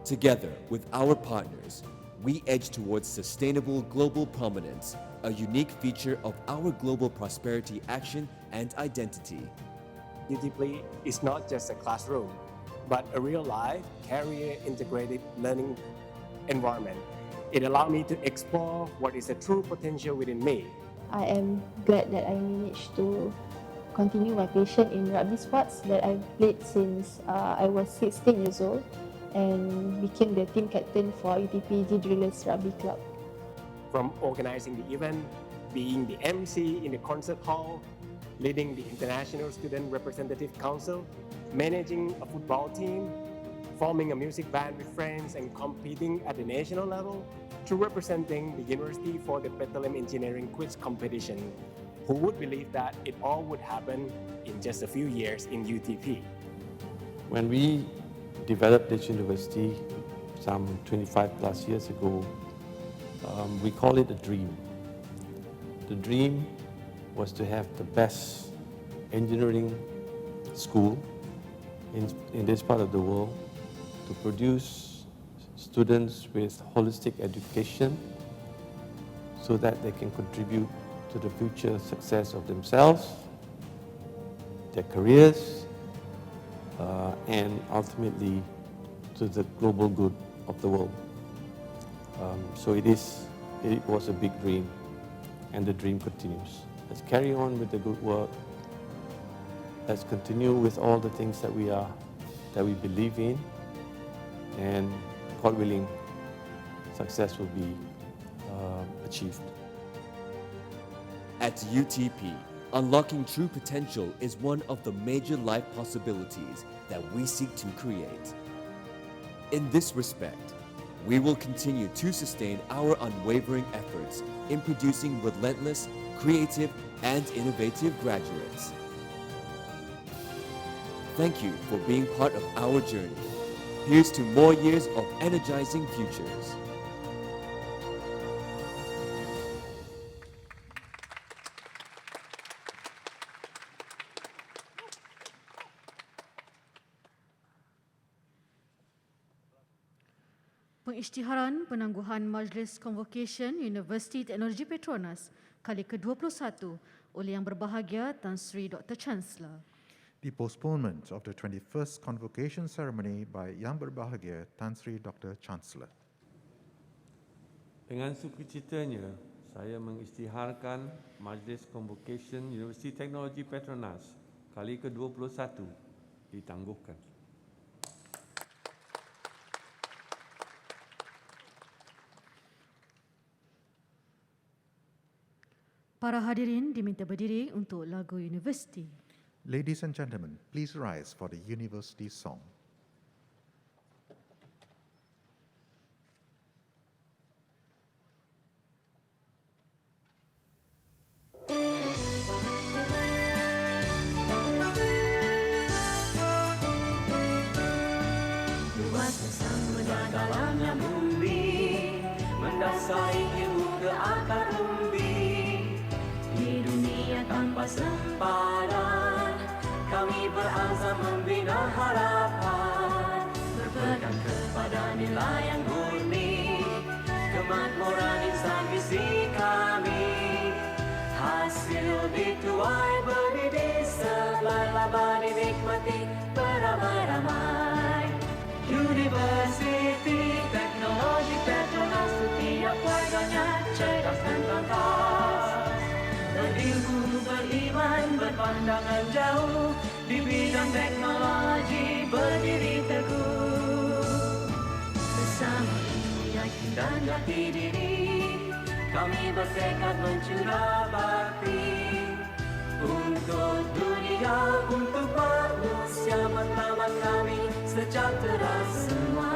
Together with our partners, we edge towards sustainable global prominence, a unique feature of our global prosperity action and identity. UTP is not just a classroom, but a real-life, career-integrated learning environment. It allowed me to explore what is the true potential within me. I am glad that I managed to continue my passion in rugby sports that I've played since I was 16 years old and became the team captain for UTP G Drillers Rugby Club. From organizing the event, being the MC in the concert hall, leading the International Student Representative Council, managing a football team, forming a music band with friends and competing at the national level, to representing the university for the petroleum engineering quiz competition. Who would believe that it all would happen in just a few years in UTP? When we developed this university some 25 plus years ago, we call it a dream. The dream was to have the best engineering school in this part of the world, to produce students with holistic education so that they can contribute to the future success of themselves, their careers, and ultimately to the global good of the world. So it was a big dream, and the dream continues. Let's carry on with the good work. Let's continue with all the things that we believe in, and God willing, success will be achieved. At UTP, unlocking true potential is one of the major life possibilities that we seek to create. In this respect, we will continue to sustain our unwavering efforts in producing relentless, creative, and innovative graduates. Thank you for being part of our journey. Here's to more years of energizing futures. Pengisytiharan penangguhan Majlis Convocation Universiti Teknologi Petronas kali ke-21 oleh Yang Berbahagia Tan Sri Dr. Chancellor. The postponement of the 21st Convocation ceremony by Yang Berbahagia Tan Sri Dr. Chancellor. Dengan sukacitanya, saya mengisytiharkan Majlis Convocation Universiti Teknologi Petronas kali ke-21 ditangguhkan. Para hadirin diminta berdiri untuk lagu universiti. Ladies and gentlemen, please rise for the university song. Luas samudra dalamnya bumi, mendasari ilmu ke akar umbi. Di dunia tanpa sempadan, kami berazam membina harapan, berpegang kepada nilai yang murni, kemakmuran insan visi kami. Hasil dituai benih di sebelah laba dinikmati beramai-ramai. Universiti Teknologi Petronas setiap warganya cerdas dan pantas, berilmu, beriman, berpandangan jauh, di bidang teknologi berdiri teguh. Bersama ilmu, yakin dan jati diri, kami bertekad mencurah bakti. Untuk dunia, untuk manusia, matlamat kami sejahtera semua.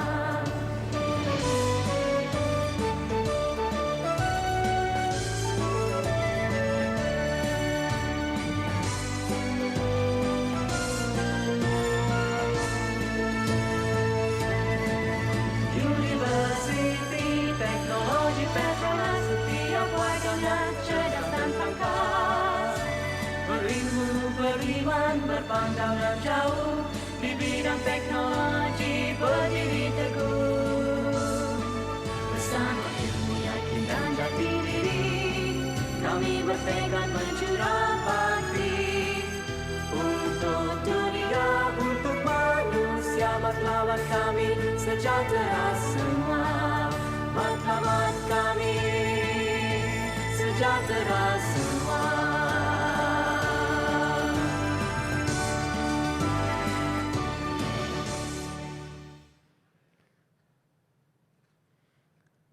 Universiti Teknologi Petronas setiap warganya cerdas dan tangkas, berilmu, beriman, berpandangan jauh, di bidang teknologi berdiri teguh. Bersama ilmu, yakin dan jati diri, kami bertekad mencurah bakti. Untuk dunia, untuk manusia, sejahtera semua. Matlamat kami sejahtera semua.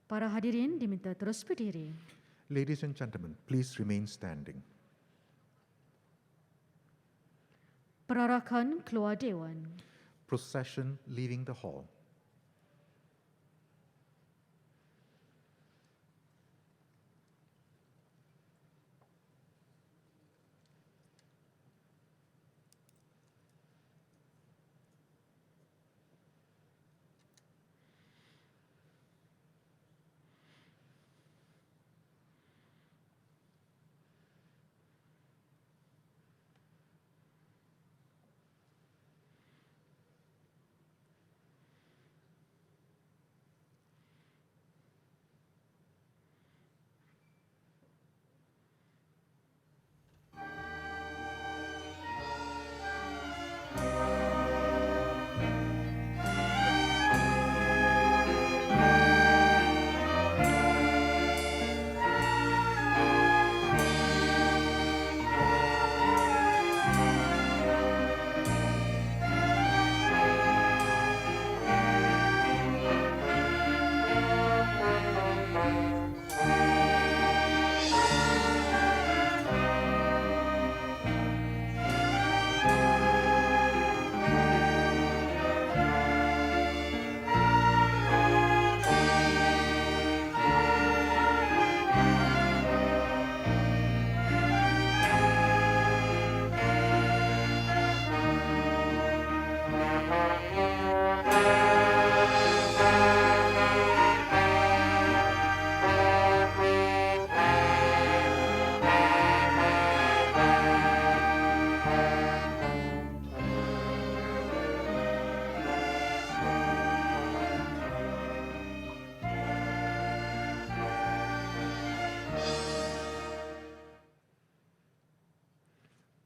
Para hadirin diminta terus berdiri. Ladies and gentlemen, please remain standing. Perarakan keluar Dewan. Procession leaving the hall.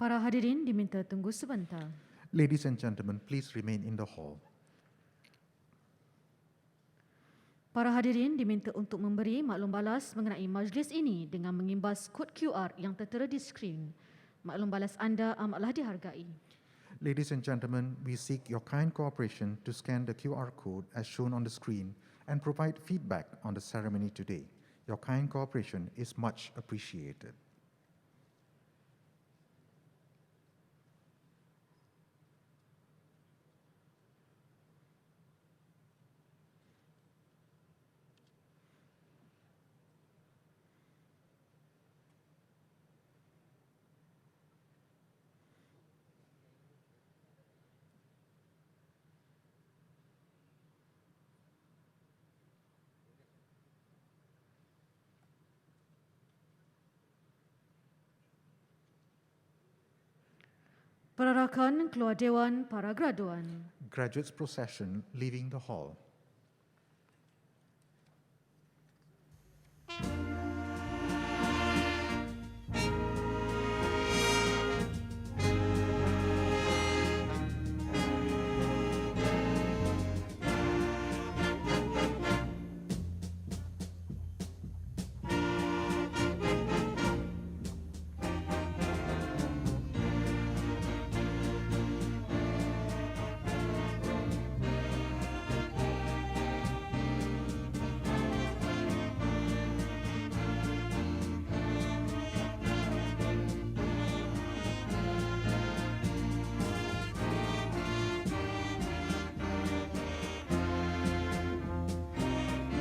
Para hadirin diminta tunggu sebentar. Ladies and gentlemen, please remain in the hall. Para hadirin diminta untuk memberi maklum balas mengenai majlis ini dengan mengimbas kod QR yang tertera di skrin. Maklum balas anda amatlah dihargai. Ladies and gentlemen, we seek your kind cooperation to scan the QR code as shown on the screen and provide feedback on the ceremony today. Your kind cooperation is much appreciated. Perarakan keluar Dewan para graduan. Graduates procession leaving the hall.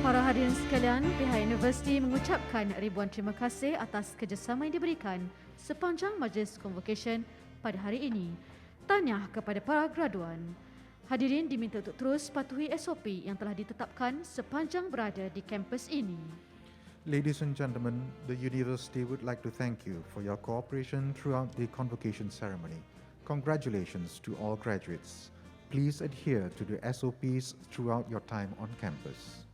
Para hadirin sekalian, pihak universiti mengucapkan ribuan terima kasih atas kerjasama yang diberikan sepanjang majlis Convocation pada hari ini. Tahniah kepada para graduan. Hadirin diminta untuk terus patuhi SOP yang telah ditetapkan sepanjang berada di kampus ini. Ladies and gentlemen, the university would like to thank you for your cooperation throughout the convocation ceremony. Congratulations to all graduates. Please adhere to the SOPs throughout your time on campus.